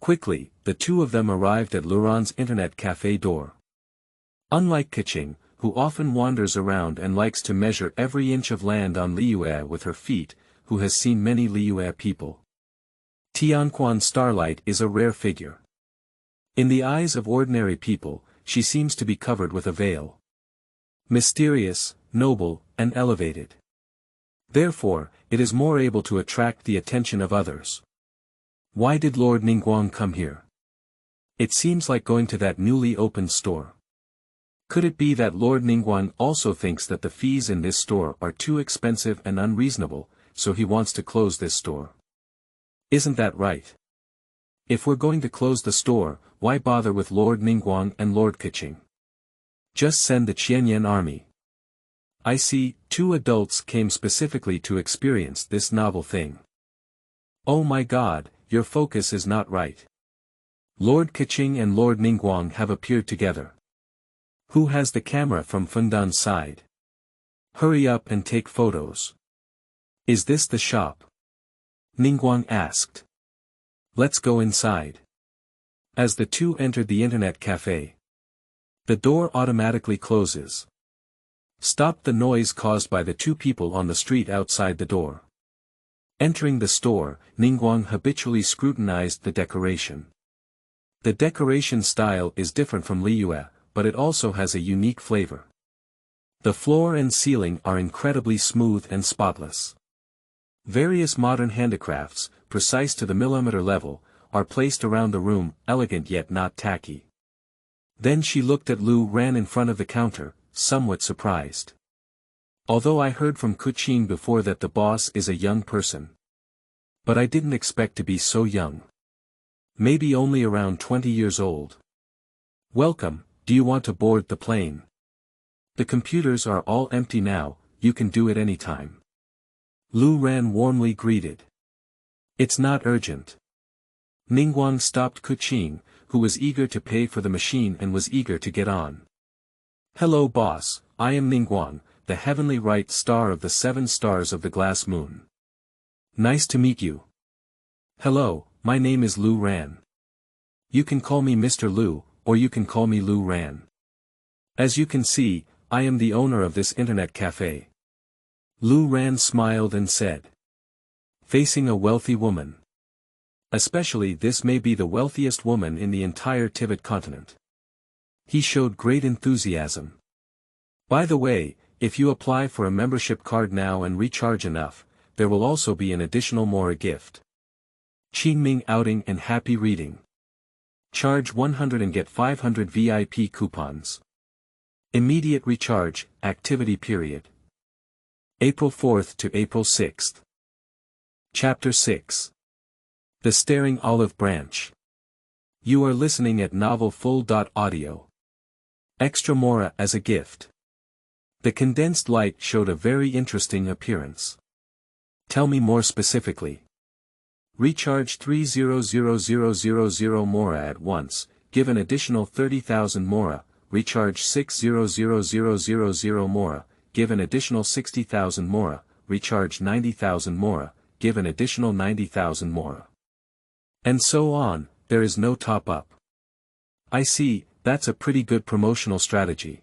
Quickly, the two of them arrived at Luran's internet cafe door. Unlike Keqing, who often wanders around and likes to measure every inch of land on Liyue with her feet, who has seen many Liyue people. Tianquan Starlight is a rare figure. In the eyes of ordinary people, she seems to be covered with a veil. Mysterious, noble, and elevated. Therefore, it is more able to attract the attention of others. Why did Lord Ningguang come here? It seems like going to that newly opened store. Could it be that Lord Ningguang also thinks that the fees in this store are too expensive and unreasonable, so he wants to close this store? Isn't that right? If we're going to close the store, why bother with Lord Ningguang and Lord Keqing? Just send the Qianyan army. I see, 2 adults came specifically to experience this novel thing. Oh my God, your focus is not right. Lord Keqing and Lord Ningguang have appeared together. Who has the camera from Fundan's side? Hurry up and take photos. Is this the shop? Ningguang asked. Let's go inside. As the two entered the internet cafe, The door automatically closes. Stop the noise caused by the two people on the street outside the door. Entering the store, Ningguang habitually scrutinized the decoration. The decoration style is different from Liyue, but it also has a unique flavor. The floor and ceiling are incredibly smooth and spotless. Various modern handicrafts, precise to the millimeter level, are placed around the room, elegant yet not tacky. Then she looked at Lu Ran in front of the counter, somewhat surprised. Although I heard from Keqing before that the boss is a young person. But I didn't expect to be so young. Maybe only around 20 years old. Welcome, do you want to board the plane? The computers are all empty now, you can do it anytime. Lu Ran warmly greeted. It's not urgent. Ningguang stopped Keqing, who was eager to pay for the machine and was eager to get on. Hello boss, I am Ningguang, the heavenly right star of the 7 stars of the glass moon. Nice to meet you. Hello, my name is Lu Ran. You can call me Mr. Lu, or you can call me Lu Ran. As you can see, I am the owner of this internet cafe. Lu Ran smiled and said. Facing a wealthy woman. Especially this may be the wealthiest woman in the entire Tivat continent. He showed great enthusiasm. By the way, if you apply for a membership card now and recharge enough, there will also be an additional Mora gift. Qingming outing and happy reading. Charge 100 and get 500 VIP coupons. Immediate recharge, activity period. April 4th to April 6th. Chapter 6. The Staring Olive Branch. You are listening at novel full.audio. Extra Mora as a gift. The condensed light showed a very interesting appearance. Tell me more specifically. Recharge 300,000 Mora at once, give an additional 30,000 Mora, recharge 600,000 Mora, give an additional 60,000 Mora, recharge 90,000 Mora, give an additional 90,000 Mora. And so on, there is no top-up. I see, that's a pretty good promotional strategy.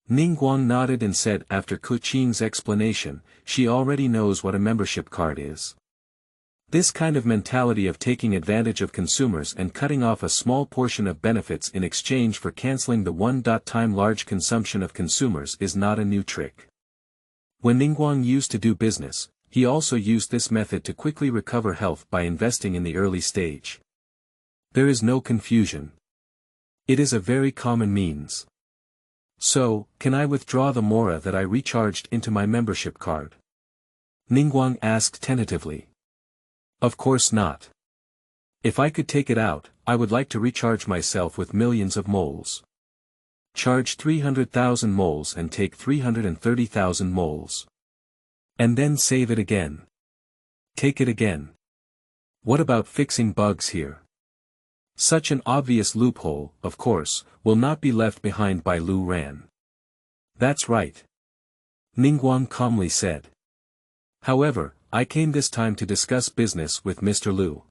Ningguang nodded and said after Keqing's explanation, she already knows what a membership card is. This kind of mentality of taking advantage of consumers and cutting off a small portion of benefits in exchange for cancelling the one-time large consumption of consumers is not a new trick. When Ningguang used to do business, he also used this method to quickly recover health by investing in the early stage. There is no confusion. It is a very common means. So, can I withdraw the Mora that I recharged into my membership card? Ningguang asked tentatively. Of course not. If I could take it out, I would like to recharge myself with millions of moles. Charge 300,000 moles and take 330,000 moles. And then save it again. Take it again. What about fixing bugs here? Such an obvious loophole, of course, will not be left behind by Lu Ran. That's right. Ningguang calmly said. However, I came this time to discuss business with Mr. Lu.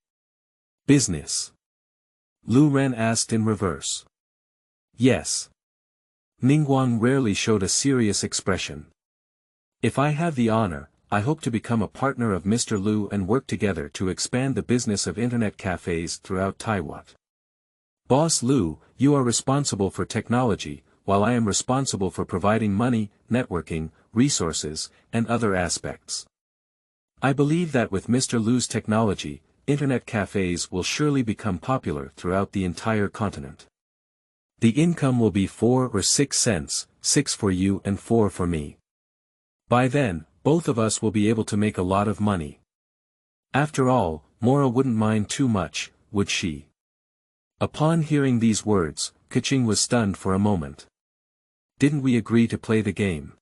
Business? Lu Ran asked in reverse. Yes. Ningguang rarely showed a serious expression. If I have the honor, I hope to become a partner of Mr. Lu and work together to expand the business of internet cafes throughout Tivat. Boss Lu, you are responsible for technology, while I am responsible for providing money, networking, resources, and other aspects. I believe that with Mr. Lu's technology, internet cafes will surely become popular throughout the entire continent. The income will be 4 or 6 cents, 6 for you and 4 for me. By then, both of us will be able to make a lot of money. After all, Mora wouldn't mind too much, would she? Upon hearing these words, Keqing was stunned for a moment. Didn't we agree to play the game?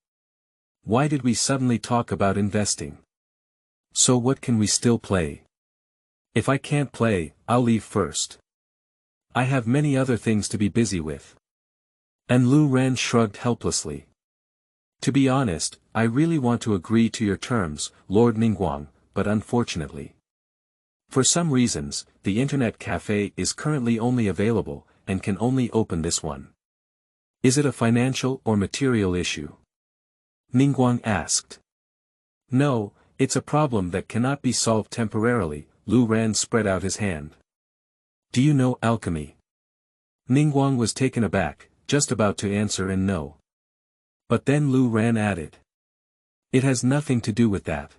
Why did we suddenly talk about investing? So what can we still play? If I can't play, I'll leave first. I have many other things to be busy with. And Lu Ran shrugged helplessly. To be honest, I really want to agree to your terms, Lord Ningguang, but unfortunately. For some reasons, the internet cafe is currently only available, and can only open this one. Is it a financial or material issue? Ningguang asked. No, it's a problem that cannot be solved temporarily. Lu Ran spread out his hand. Do you know alchemy? Ningguang was taken aback, just about to answer and no. But then Lu Ran added. It has nothing to do with that.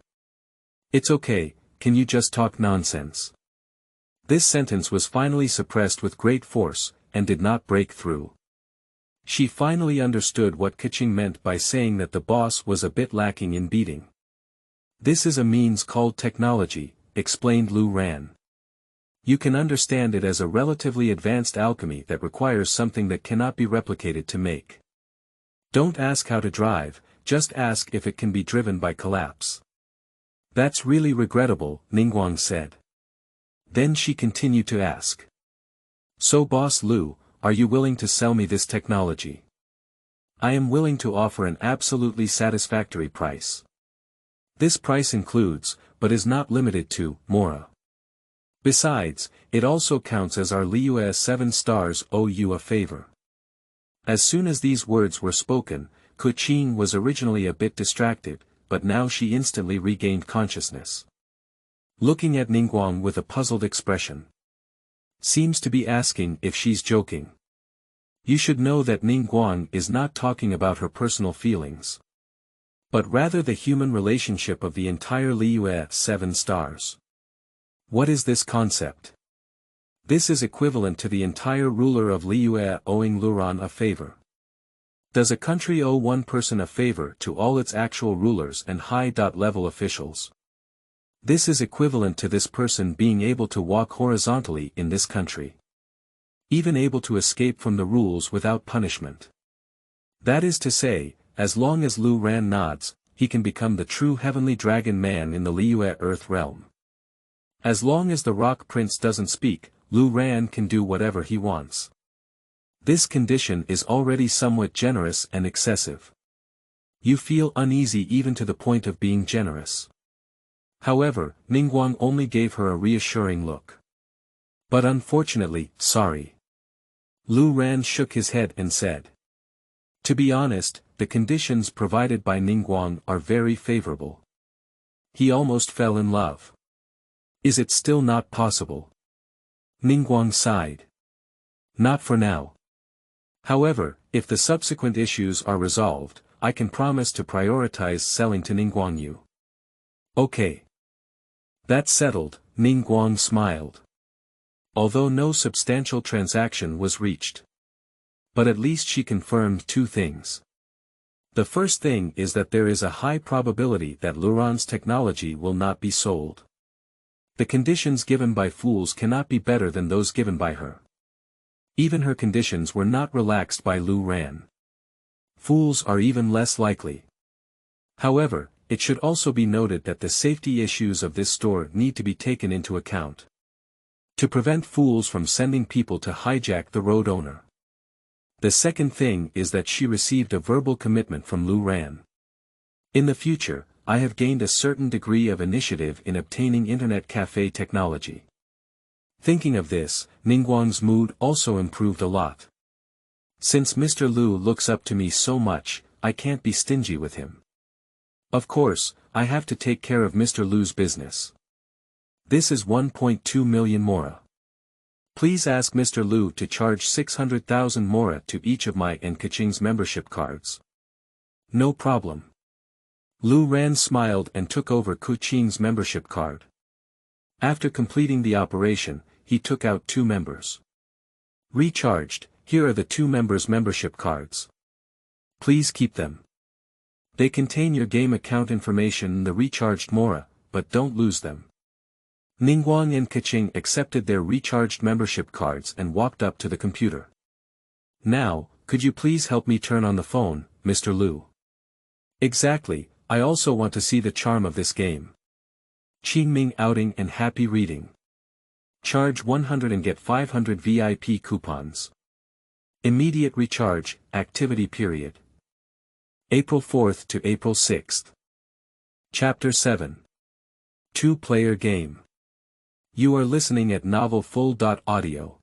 It's okay, can you just talk nonsense? This sentence was finally suppressed with great force, and did not break through. She finally understood what Keqing meant by saying that the boss was a bit lacking in beating. This is a means called technology, explained Lu Ran. You can understand it as a relatively advanced alchemy that requires something that cannot be replicated to make. Don't ask how to drive, just ask if it can be driven by collapse. That's really regrettable, Ningguang said. Then she continued to ask. So Boss Lu, are you willing to sell me this technology? I am willing to offer an absolutely satisfactory price. This price includes, but is not limited to, Mora. Besides, it also counts as our Liyue 7 stars owe you a favor. As soon as these words were spoken, Keqing was originally a bit distracted, but now she instantly regained consciousness. Looking at Ningguang with a puzzled expression. Seems to be asking if she's joking. You should know that Ningguang is not talking about her personal feelings, but rather the human relationship of the entire Liyue 7 stars. What is this concept? This is equivalent to the entire ruler of Liyue owing Luran a favor. Does a country owe one person a favor to all its actual rulers and high-level officials? This is equivalent to this person being able to walk horizontally in this country. Even able to escape from the rules without punishment. That is to say, as long as Lu Ran nods, he can become the true heavenly dragon man in the Liyue Earth realm. As long as the Rock Prince doesn't speak, Lu Ran can do whatever he wants. This condition is already somewhat generous and excessive. You feel uneasy even to the point of being generous. However, Ningguang only gave her a reassuring look. But unfortunately, sorry. Lu Ran shook his head and said. To be honest, the conditions provided by Ningguang are very favorable. He almost fell in love. Is it still not possible? Ningguang sighed. Not for now. However, if the subsequent issues are resolved, I can promise to prioritize selling to Ningguang you. Okay. That's settled, Ningguang smiled. Although no substantial transaction was reached. But at least she confirmed two things. The first thing is that there is a high probability that Luran's technology will not be sold. The conditions given by fools cannot be better than those given by her. Even her conditions were not relaxed by Lu Ran. Fools are even less likely. However, it should also be noted that the safety issues of this store need to be taken into account. To prevent fools from sending people to hijack the road owner. The second thing is that she received a verbal commitment from Lu Ran. In the future, I have gained a certain degree of initiative in obtaining internet cafe technology. Thinking of this, Ningguang's mood also improved a lot. Since Mr. Lu looks up to me so much, I can't be stingy with him. Of course, I have to take care of Mr. Lu's business. This is 1.2 million Mora. Please ask Mr. Lu to charge 600,000 Mora to each of my and Keqing's membership cards. No problem. Lu Ran smiled and took over Keqing's membership card. After completing the operation, he took out 2 members. Recharged, here are the 2 members' membership cards. Please keep them. They contain your game account information and the recharged Mora, but don't lose them. Ningguang and Keqing accepted their recharged membership cards and walked up to the computer. Now, could you please help me turn on the phone, Mr. Lu? Exactly, I also want to see the charm of this game. Qingming outing and happy reading. Charge 100 and get 500 VIP coupons. Immediate recharge, activity period. April 4th to April 6th. Chapter 7. 2-player game. You are listening at novel full.audio.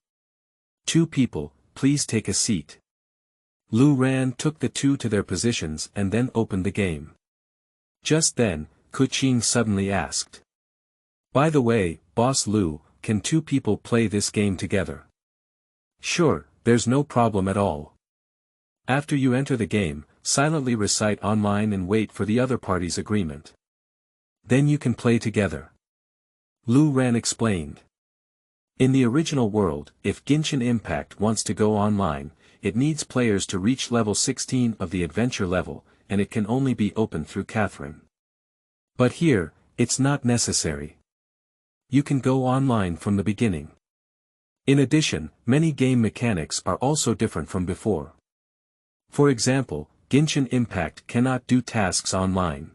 2 people, please take a seat. Lu Ran took the two to their positions and then opened the game. Just then, Keqing suddenly asked. By the way, Boss Lu, can two people play this game together? Sure, there's no problem at all. After you enter the game, silently recite online and wait for the other party's agreement. Then you can play together. Lu Ran explained. In the original world, if Genshin Impact wants to go online, it needs players to reach level 16 of the adventure level, and it can only be opened through Catherine. But here, it's not necessary. You can go online from the beginning. In addition, many game mechanics are also different from before. For example, Genshin Impact cannot do tasks online.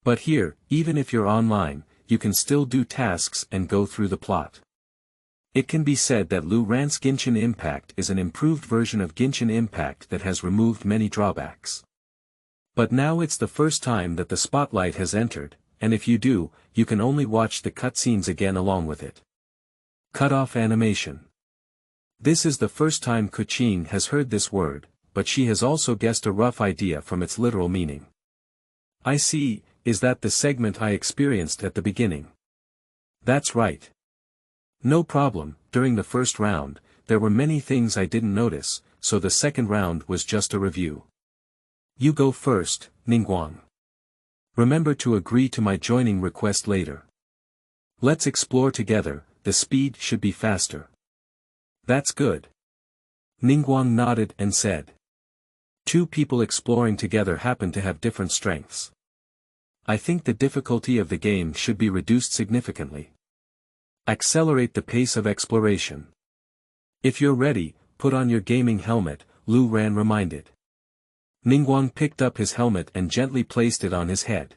But here, even if you're online, you can still do tasks and go through the plot. It can be said that Lu Ran's Genshin Impact is an improved version of Genshin Impact that has removed many drawbacks. But now it's the first time that the spotlight has entered, and if you do, you can only watch the cutscenes again along with it. Cut-off animation. This is the first time Keqing has heard this word, but she has also guessed a rough idea from its literal meaning. I see, is that the segment I experienced at the beginning? That's right. No problem, during the first round, there were many things I didn't notice, so the second round was just a review. You go first, Linghua. Remember to agree to my joining request later. Let's explore together, the speed should be faster. That's good. Linghua nodded and said. Two people exploring together happen to have different strengths. I think the difficulty of the game should be reduced significantly. Accelerate the pace of exploration. If you're ready, put on your gaming helmet, Lu Ran reminded. Linghua picked up his helmet and gently placed it on his head.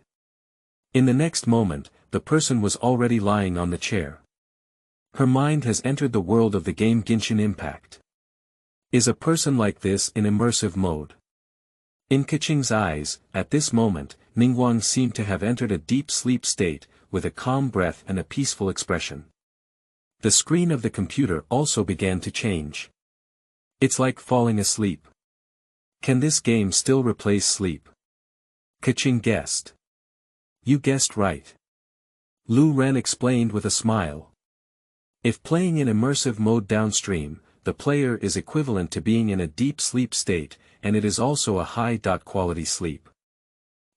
In the next moment, the person was already lying on the chair. Her mind has entered the world of the game Genshin Impact. Is a person like this in immersive mode? In Keqing's eyes, at this moment, Linghua seemed to have entered a deep sleep state, with a calm breath and a peaceful expression. The screen of the computer also began to change. It's like falling asleep. Can this game still replace sleep? Keqing guessed. You guessed right. Lu Ran explained with a smile. If playing in immersive mode downstream, the player is equivalent to being in a deep sleep state, and it is also a high-quality sleep.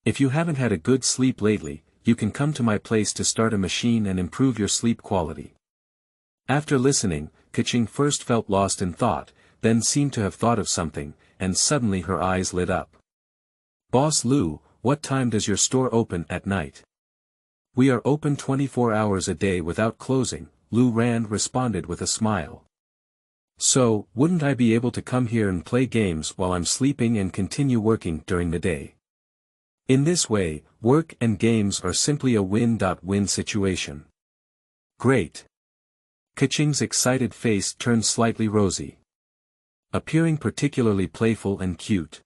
If you haven't had a good sleep lately, you can come to my place to start a machine and improve your sleep quality. After listening, Keqing first felt lost in thought, then seemed to have thought of something, and suddenly her eyes lit up. Boss Lu, what time does your store open at night? We are open 24 hours a day without closing, Lu Ran responded with a smile. So, wouldn't I be able to come here and play games while I'm sleeping and continue working during the day? In this way, work and games are simply a win-win situation. Great. Keqing's excited face turned slightly rosy, appearing particularly playful and cute.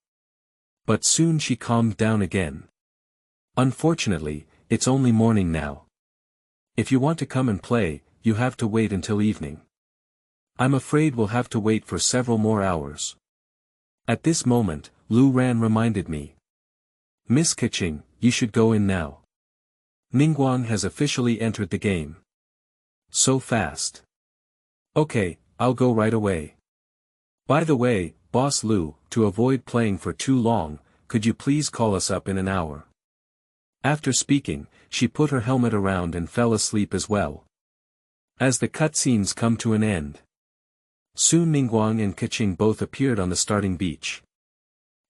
But soon she calmed down again. Unfortunately, it's only morning now. If you want to come and play, you have to wait until evening. I'm afraid we'll have to wait for several more hours. At this moment, Lu Ran reminded me. Miss Keqing, you should go in now. Linghua has officially entered the game. So fast. Okay, I'll go right away. By the way, Boss Lu, to avoid playing for too long, could you please call us up in an hour? After speaking, she put her helmet around and fell asleep as well. As the cutscenes come to an end. Soon Linghua and Keqing both appeared on the starting beach.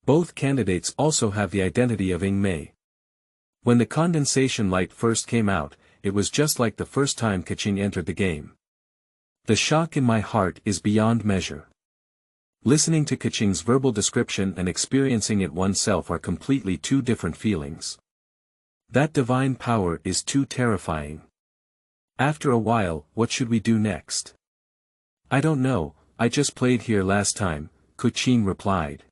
Both candidates also have the identity of Ying Mei. When the condensation light first came out, it was just like the first time Keqing entered the game. The shock in my heart is beyond measure. Listening to Keqing's verbal description and experiencing it oneself are completely two different feelings. That divine power is too terrifying. After a while, what should we do next? I don't know, I just played here last time, Keqing replied.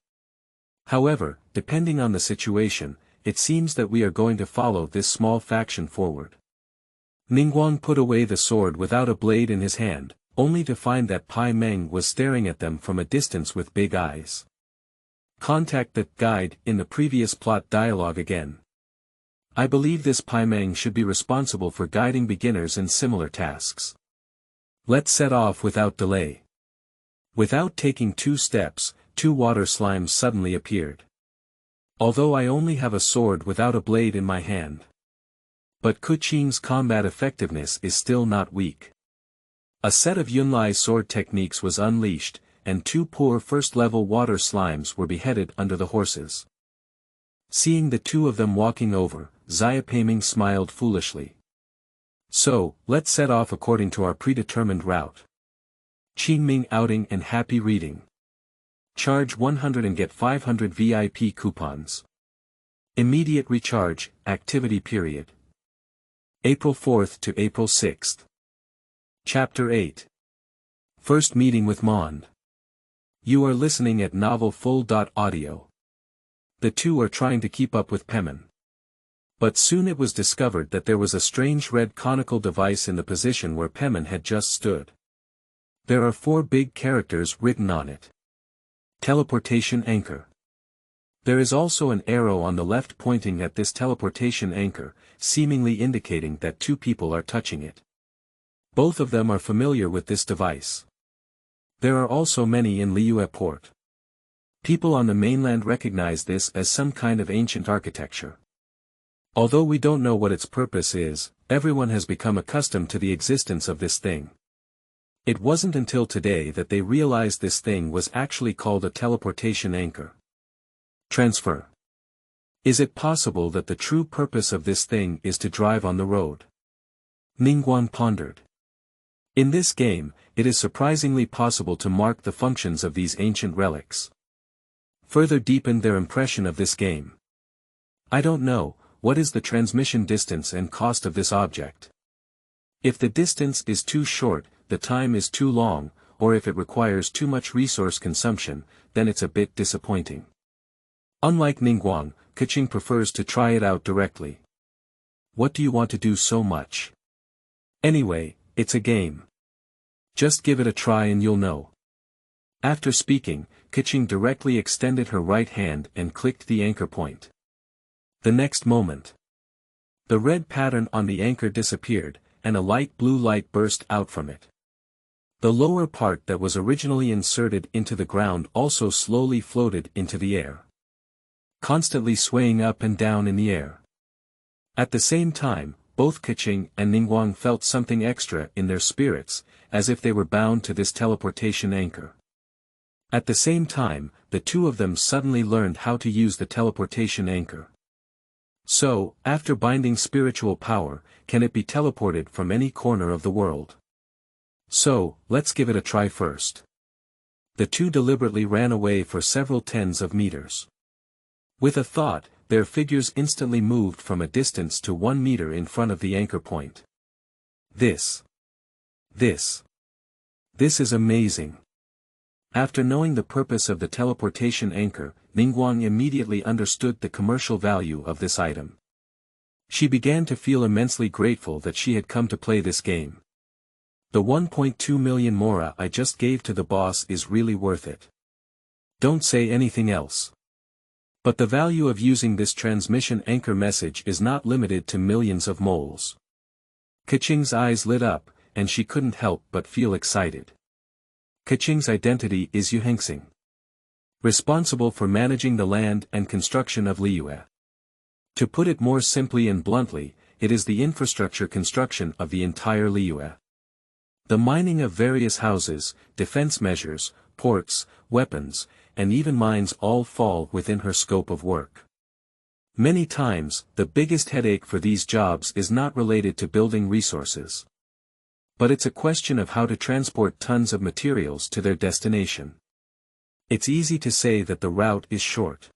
However, depending on the situation, it seems that we are going to follow this small faction forward. Linghua put away the sword without a blade in his hand, only to find that Pai Meng was staring at them from a distance with big eyes. Contact the guide in the previous plot dialogue again. I believe this Pai Meng should be responsible for guiding beginners in similar tasks. Let's set off without delay. Without taking 2 steps, 2 water slimes suddenly appeared. Although I only have a sword without a blade in my hand. But Keqing's combat effectiveness is still not weak. A set of Yunlai's sword techniques was unleashed, and 2 poor first-level water slimes were beheaded under the horses. Seeing the 2 of them walking over, Pai Meng smiled foolishly. So, let's set off according to our predetermined route. Qingming outing and happy reading. Charge 100 and get 500 VIP coupons. Immediate recharge, activity period. April 4th to April 6th. Chapter 8. First meeting with Mond. You are listening at novel full.audio. The 2 are trying to keep up with Pai Meng. But soon it was discovered that there was a strange red conical device in the position where Pai Meng had just stood. There are 4 big characters written on it. Teleportation anchor. There is also an arrow on the left pointing at this teleportation anchor, seemingly indicating that 2 people are touching it. Both of them are familiar with this device. There are also many in Liyue port. People on the mainland recognize this as some kind of ancient architecture. Although we don't know what its purpose is, everyone has become accustomed to the existence of this thing. It wasn't until today that they realized this thing was actually called a teleportation anchor. Transfer. Is it possible that the true purpose of this thing is to drive on the road? Linghua pondered. In this game, it is surprisingly possible to mark the functions of these ancient relics. Further deepen their impression of this game. I don't know, what is the transmission distance and cost of this object? If the distance is too short, the time is too long, or if it requires too much resource consumption, then it's a bit disappointing. Unlike Linghua, Keqing prefers to try it out directly. What do you want to do so much? Anyway, it's a game. Just give it a try and you'll know. After speaking, Keqing directly extended her right hand and clicked the anchor point. The next moment, the red pattern on the anchor disappeared, and a light blue light burst out from it. The lower part that was originally inserted into the ground also slowly floated into the air, constantly swaying up and down in the air. At the same time, both Keqing and Linghua felt something extra in their spirits, as if they were bound to this teleportation anchor. At the same time, the 2 of them suddenly learned how to use the teleportation anchor. So, after binding spiritual power, can it be teleported from any corner of the world? So, let's give it a try first. The 2 deliberately ran away for several tens of meters. With a thought, their figures instantly moved from a distance to 1 meter in front of the anchor point. This is amazing. After knowing the purpose of the teleportation anchor, Linghua immediately understood the commercial value of this item. She began to feel immensely grateful that she had come to play this game. The 1.2 million mora I just gave to the boss is really worth it. Don't say anything else. But the value of using this transmission anchor message is not limited to millions of moles. Keqing's eyes lit up, and she couldn't help but feel excited. Keqing's identity is Yuhengxing, responsible for managing the land and construction of Liyue. To put it more simply and bluntly, it is the infrastructure construction of the entire Liyue. The mining of various houses, defense measures, ports, weapons, and even mines all fall within her scope of work. Many times, the biggest headache for these jobs is not related to building resources. But it's a question of how to transport tons of materials to their destination. It's easy to say that the route is short.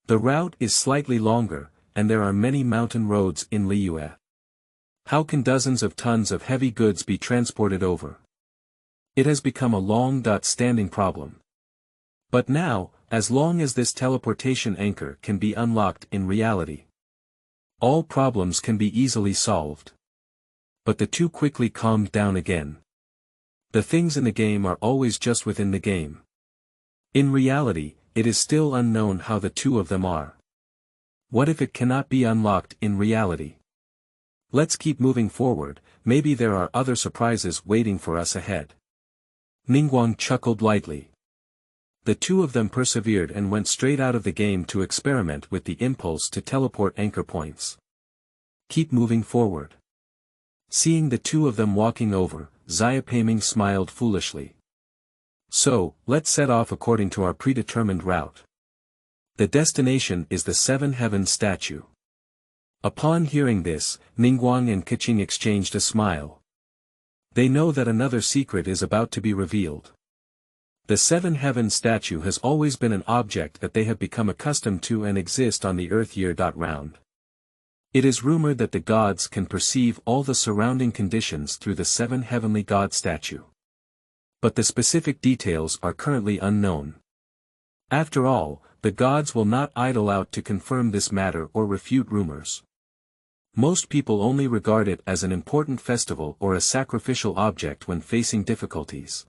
The route is slightly longer, and there are many mountain roads in Liyue. How can dozens of tons of heavy goods be transported over? It has become a long-standing problem. But now, as long as this teleportation anchor can be unlocked in reality, all problems can be easily solved. But the 2 quickly calmed down again. The things in the game are always just within the game. In reality, it is still unknown how the two of them are. What if it cannot be unlocked in reality? Let's keep moving forward, maybe there are other surprises waiting for us ahead. Ningguang chuckled lightly. The two of them persevered and went straight out of the game to experiment with the impulse to teleport anchor points. Keep moving forward. Seeing the two of them walking over, Pai Meng smiled foolishly. So, let's set off according to our predetermined route. The destination is the Seven Heavens statue. Upon hearing this, Ningguang and Keqing exchanged a smile. They know that another secret is about to be revealed. The Seven Heavens statue has always been an object that they have become accustomed to and exist on the earth year-round. It is rumored that the gods can perceive all the surrounding conditions through the seven heavenly god statue. But the specific details are currently unknown. After all, the gods will not idle out to confirm this matter or refute rumors. Most people only regard it as an important festival or a sacrificial object when facing difficulties.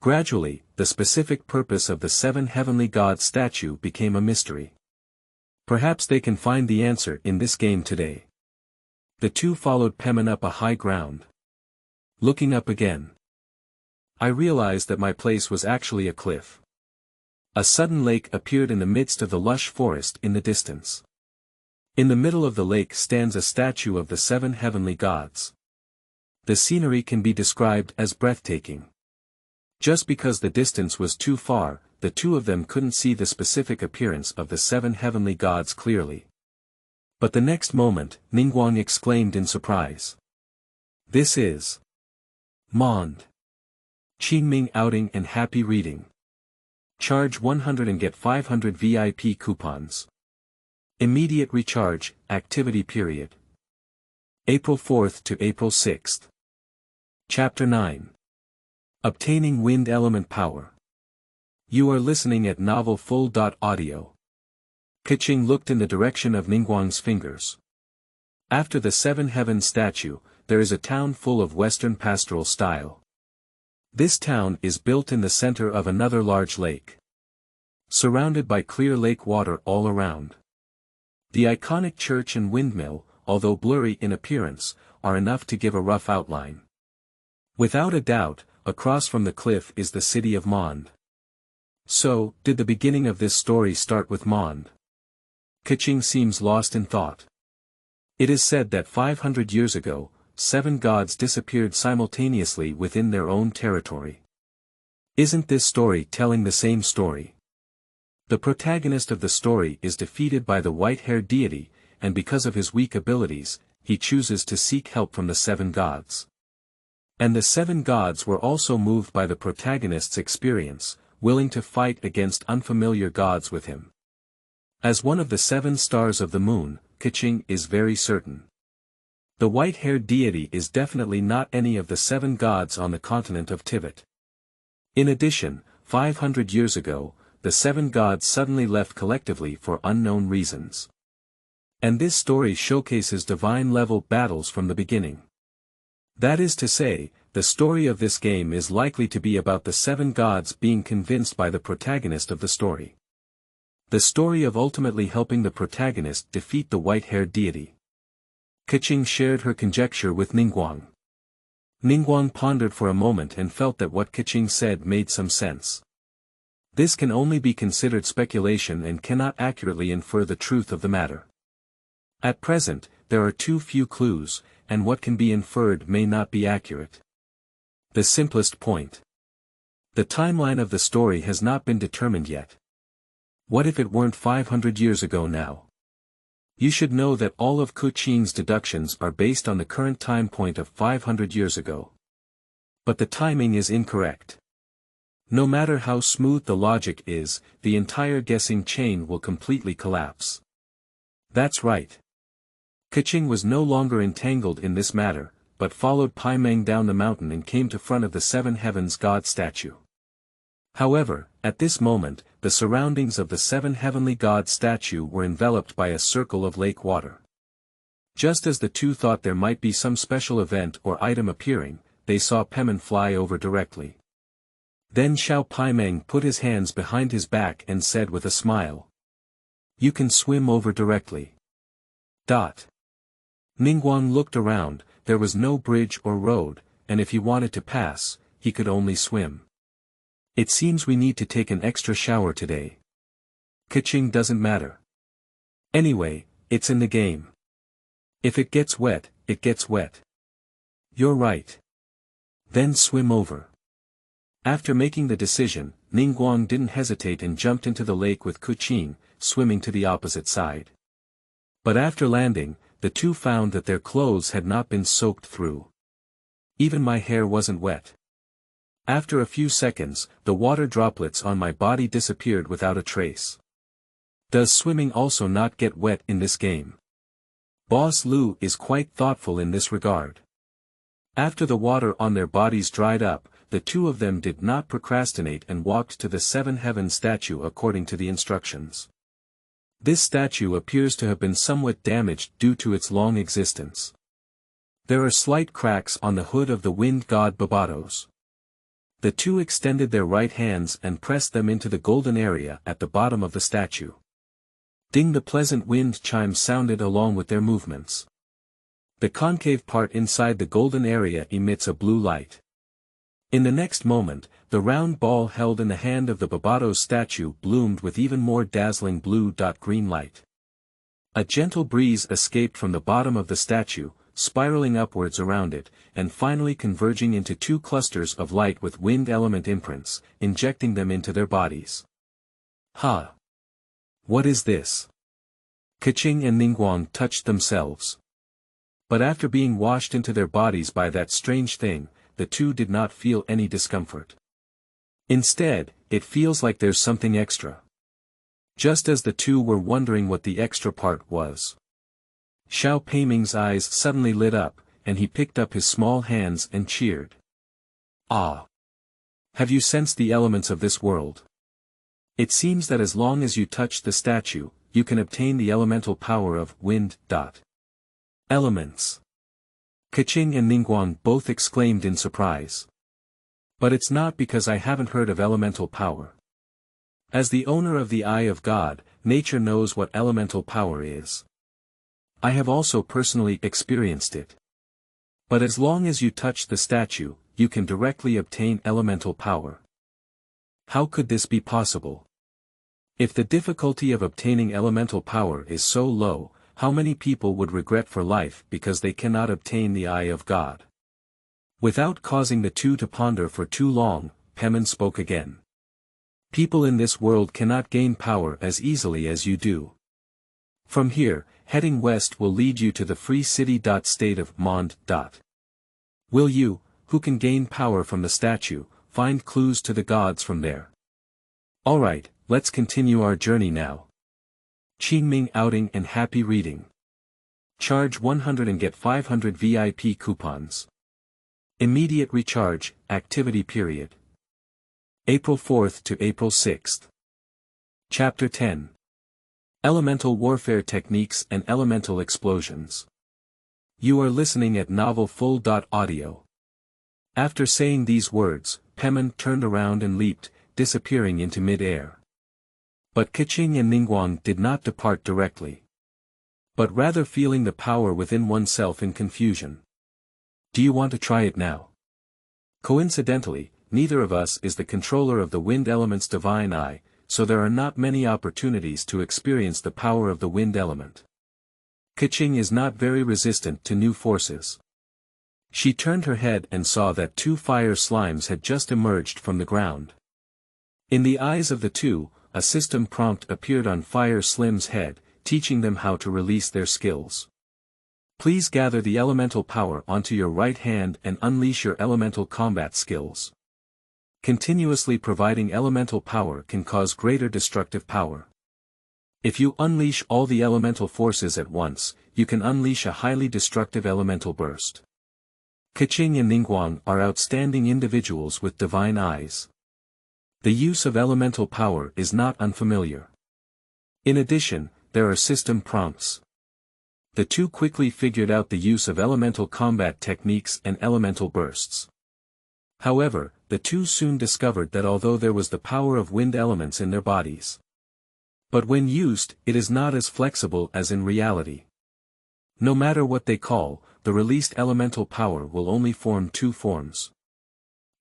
Gradually, the specific purpose of the seven heavenly god statue became a mystery. Perhaps they can find the answer in this game today. The two followed Pai Meng up a high ground. Looking up again, I realized that my place was actually a cliff. A sudden lake appeared in the midst of the lush forest in the distance. In the middle of the lake stands a statue of the seven heavenly gods. The scenery can be described as breathtaking. Just because the distance was too far, the two of them couldn't see the specific appearance of the seven heavenly gods clearly. But the next moment, Ningguang exclaimed in surprise. This is Mond. Qingming outing and happy reading. Charge 100 and get 500 VIP coupons. Immediate recharge, activity period. April 4th to April 6th. Chapter 9. Obtaining Wind Element Power. You are listening at Novel Full.Audio. Keqing looked in the direction of Ningguang's fingers. After the Seven Heavens statue, there is a town full of Western pastoral style. This town is built in the center of another large lake. Surrounded by clear lake water all around. The iconic church and windmill, although blurry in appearance, are enough to give a rough outline. Without a doubt, across from the cliff is the city of Mond. So, did the beginning of this story start with Mond? Keqing seems lost in thought. It is said that 500 years ago, 7 gods disappeared simultaneously within their own territory. Isn't this story telling the same story? The protagonist of the story is defeated by the white-haired deity, and because of his weak abilities, he chooses to seek help from the 7 gods. And the 7 gods were also moved by the protagonist's experience, willing to fight against unfamiliar gods with him. As one of the 7 stars of the moon, Keqing is very certain. The white-haired deity is definitely not any of the 7 gods on the continent of Tivat. In addition, 500 years ago, the 7 gods suddenly left collectively for unknown reasons. And this story showcases divine-level battles from the beginning. That is to say, the story of this game is likely to be about the 7 gods being convinced by the protagonist of the story. The story of ultimately helping the protagonist defeat the white-haired deity. Keqing shared her conjecture with Ningguang. Ningguang pondered for a moment and felt that what Keqing said made some sense. This can only be considered speculation and cannot accurately infer the truth of the matter. At present, there are too few clues, and what can be inferred may not be accurate. The simplest point. The timeline of the story has not been determined yet. What if it weren't 500 years ago now? You should know that all of Keqing's deductions are based on the current time point of 500 years ago. But the timing is incorrect. No matter how smooth the logic is, the entire guessing chain will completely collapse. That's right. Keqing was no longer entangled in this matter, but followed Pai Meng down the mountain and came to front of the Seven Heavens God statue. However, at this moment, the surroundings of the Seven Heavenly God statue were enveloped by a circle of lake water. Just as the two thought there might be some special event or item appearing, they saw Pai Meng fly over directly. Then Pai Meng put his hands behind his back and said with a smile. You can swim over directly. Ningguang looked around, there was no bridge or road, and if he wanted to pass, he could only swim. It seems we need to take an extra shower today. Keqing doesn't matter. Anyway, it's in the game. If it gets wet, it gets wet. You're right. Then swim over. After making the decision, Ningguang didn't hesitate and jumped into the lake with Keqing, swimming to the opposite side. But after landing, the two found that their clothes had not been soaked through. Even my hair wasn't wet. After a few seconds, the water droplets on my body disappeared without a trace. Does swimming also not get wet in this game? Boss Lu is quite thoughtful in this regard. After the water on their bodies dried up, the two of them did not procrastinate and walked to the Seven Heaven statue according to the instructions. This statue appears to have been somewhat damaged due to its long existence. There are slight cracks on the hood of the wind god Babatos. The two extended their right hands and pressed them into the golden area at the bottom of the statue. Ding, the pleasant wind chimes sounded along with their movements. The concave part inside the golden area emits a blue light. In the next moment, the round ball held in the hand of the Babatos statue bloomed with even more dazzling blue-green light. A gentle breeze escaped from the bottom of the statue, spiraling upwards around it, and finally converging into two clusters of light with wind element imprints, injecting them into their bodies. Ha! What is this? Keqing and Ningguang touched themselves. But after being washed into their bodies by that strange thing, the two did not feel any discomfort. Instead, it feels like there's something extra. Just as the two were wondering what the extra part was, Pai Meng's eyes suddenly lit up, and he picked up his small hands and cheered. Ah! Have you sensed the elements of this world? It seems that as long as you touch the statue, you can obtain the elemental power of wind. Elements. Keqing and Ningguang both exclaimed in surprise. But it's not because I haven't heard of elemental power. As the owner of the Eye of God, nature knows what elemental power is. I have also personally experienced it. But as long as you touch the statue, you can directly obtain elemental power. How could this be possible? If the difficulty of obtaining elemental power is so low, how many people would regret for life because they cannot obtain the Eye of God? Without causing the two to ponder for too long, Pai Meng spoke again. People in this world cannot gain power as easily as you do. From here, heading west will lead you to the free city. State of Mond. Will you, who can gain power from the statue, find clues to the gods from there? Alright, let's continue our journey now. Qingming outing and happy reading. Charge 100 and get 500 VIP coupons. Immediate recharge, activity period. April 4th to April 6th. Chapter 10. Elemental Warfare Techniques and Elemental Explosions. You are listening at Novel Full.Audio. After saying these words, Pai Meng turned around and leaped, disappearing into mid-air. But Keqing and Ningguang did not depart directly, but rather feeling the power within oneself in confusion. Do you want to try it now? Coincidentally, neither of us is the controller of the wind element's divine eye, so there are not many opportunities to experience the power of the wind element. Keqing is not very resistant to new forces. She turned her head and saw that two fire slimes had just emerged from the ground. In the eyes of the two, a system prompt appeared on Fire Slim's head, teaching them how to release their skills. Please gather the elemental power onto your right hand and unleash your elemental combat skills. Continuously providing elemental power can cause greater destructive power. If you unleash all the elemental forces at once, you can unleash a highly destructive elemental burst. Keqing and Ningguang are outstanding individuals with divine eyes. The use of elemental power is not unfamiliar. In addition, there are system prompts. The two quickly figured out the use of elemental combat techniques and elemental bursts. However, the two soon discovered that although there was the power of wind elements in their bodies, but when used, it is not as flexible as in reality. No matter what they call, the released elemental power will only form two forms.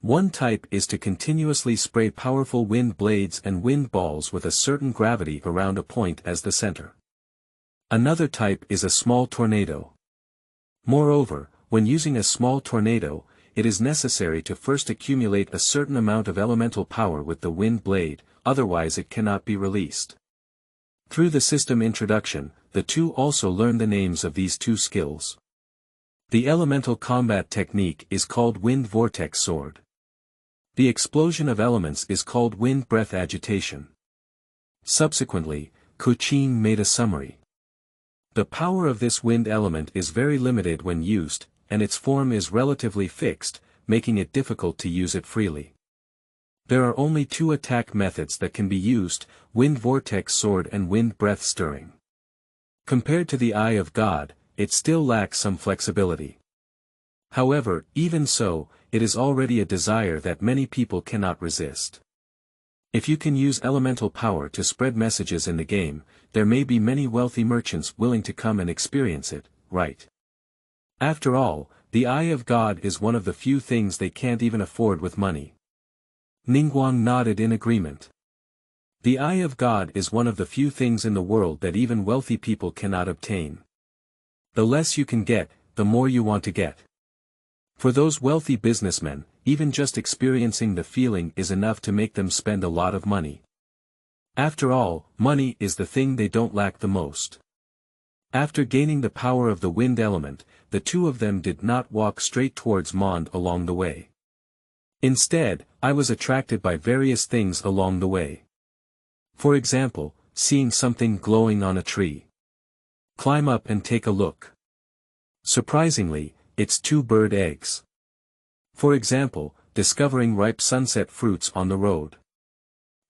One type is to continuously spray powerful wind blades and wind balls with a certain gravity around a point as the center. Another type is a small tornado. Moreover, when using a small tornado, it is necessary to first accumulate a certain amount of elemental power with the wind blade, otherwise it cannot be released. Through the system introduction, the two also learn the names of these two skills. The elemental combat technique is called Wind Vortex Sword. The explosion of elements is called Wind Breath Agitation. Subsequently, Keqing made a summary. The power of this wind element is very limited when used, and its form is relatively fixed, making it difficult to use it freely. There are only two attack methods that can be used, Wind Vortex Sword and Wind Breath Stirring. Compared to the Eye of God, it still lacks some flexibility. However, even so, it is already a desire that many people cannot resist. If you can use elemental power to spread messages in the game, there may be many wealthy merchants willing to come and experience it, right? After all, the Eye of God is one of the few things they can't even afford with money. Linghua nodded in agreement. The Eye of God is one of the few things in the world that even wealthy people cannot obtain. The less you can get, the more you want to get. For those wealthy businessmen, even just experiencing the feeling is enough to make them spend a lot of money. After all, money is the thing they don't lack the most. After gaining the power of the wind element, the two of them did not walk straight towards Mond along the way. Instead, I was attracted by various things along the way. For example, seeing something glowing on a tree. Climb up and take a look. Surprisingly, it's two bird eggs. For example, discovering ripe sunset fruits on the road.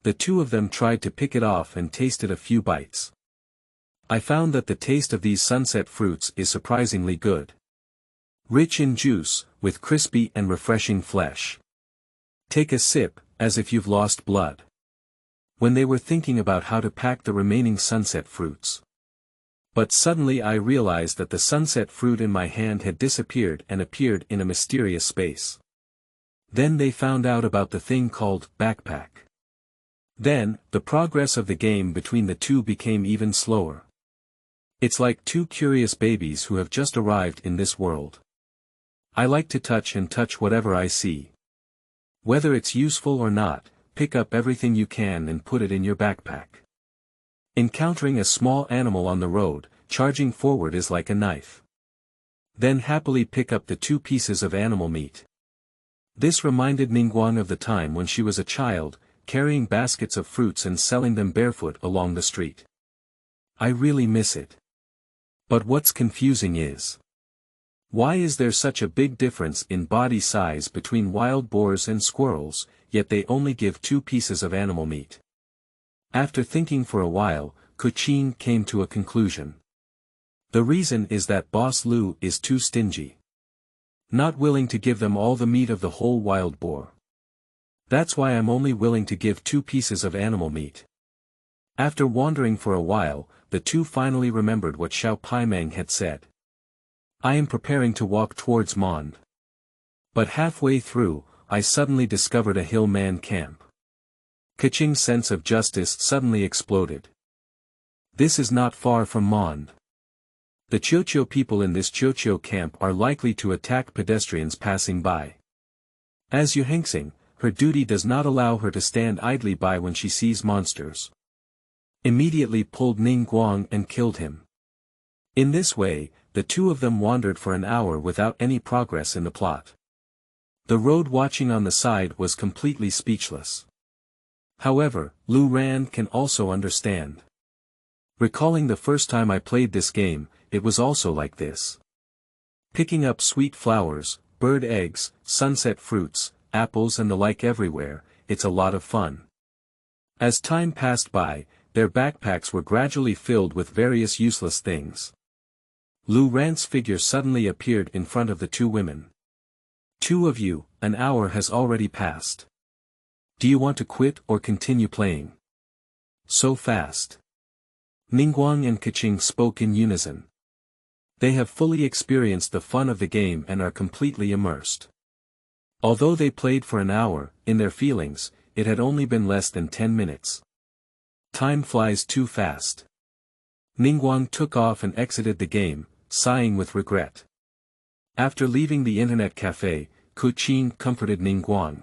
The two of them tried to pick it off and tasted a few bites. I found that the taste of these sunset fruits is surprisingly good. Rich in juice, with crispy and refreshing flesh. Take a sip, as if you've lost blood. When they were thinking about how to pack the remaining sunset fruits. But suddenly I realized that the sunset fruit in my hand had disappeared and appeared in a mysterious space. Then they found out about the thing called backpack. Then, the progress of the game between the two became even slower. It's like two curious babies who have just arrived in this world. I like to touch whatever I see. Whether it's useful or not, pick up everything you can and put it in your backpack. Encountering a small animal on the road, charging forward is like a knife. Then happily pick up the two pieces of animal meat. This reminded Linghua of the time when she was a child, carrying baskets of fruits and selling them barefoot along the street. I really miss it. But what's confusing is, why is there such a big difference in body size between wild boars and squirrels, yet they only give two pieces of animal meat? After thinking for a while, Keqing came to a conclusion. The reason is that Boss Lu is too stingy. Not willing to give them all the meat of the whole wild boar. That's why I'm only willing to give two pieces of animal meat. After wandering for a while, the two finally remembered what Pai Meng had said. I am preparing to walk towards Mond. But halfway through, I suddenly discovered a hillman camp. Keqing's sense of justice suddenly exploded. This is not far from Mond. The Qingchu people in this Qingchu camp are likely to attack pedestrians passing by. As Yuhengxing, her duty does not allow her to stand idly by when she sees monsters. Immediately pulled Linghua and killed him. In this way, the two of them wandered for an hour without any progress in the plot. The road watching on the side was completely speechless. However, Lu Ran can also understand. Recalling the first time I played this game, it was also like this. Picking up sweet flowers, bird eggs, sunset fruits, apples and the like everywhere, it's a lot of fun. As time passed by, their backpacks were gradually filled with various useless things. Lu Ran's figure suddenly appeared in front of the two women. two of you, an hour has already passed. Do you want to quit or continue playing? So fast. Ningguang and Keqing spoke in unison. They have fully experienced the fun of the game and are completely immersed. Although they played for an hour, in their feelings, it had only been less than 10 minutes. Time flies too fast. Ningguang took off and exited the game, sighing with regret. After leaving the internet cafe, Keqing comforted Ningguang.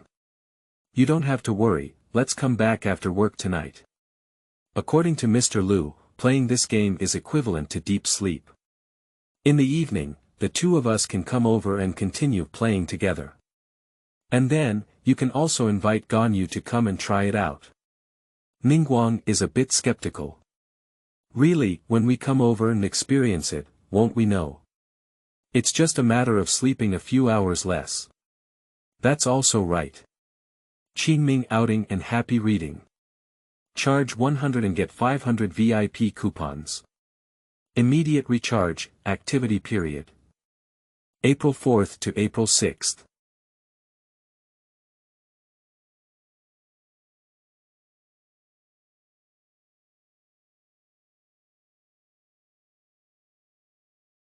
You don't have to worry, let's come back after work tonight. According to Mr. Liu, playing this game is equivalent to deep sleep. In the evening, the two of us can come over and continue playing together. And then, you can also invite Ganyu to come and try it out. Ningguang is a bit skeptical. Really, when we come over and experience it, won't we know? It's just a matter of sleeping a few hours less. That's also right. Qingming outing and happy reading. Charge 100 and get 500 VIP coupons. Immediate recharge, activity period. April 4th to April 6th.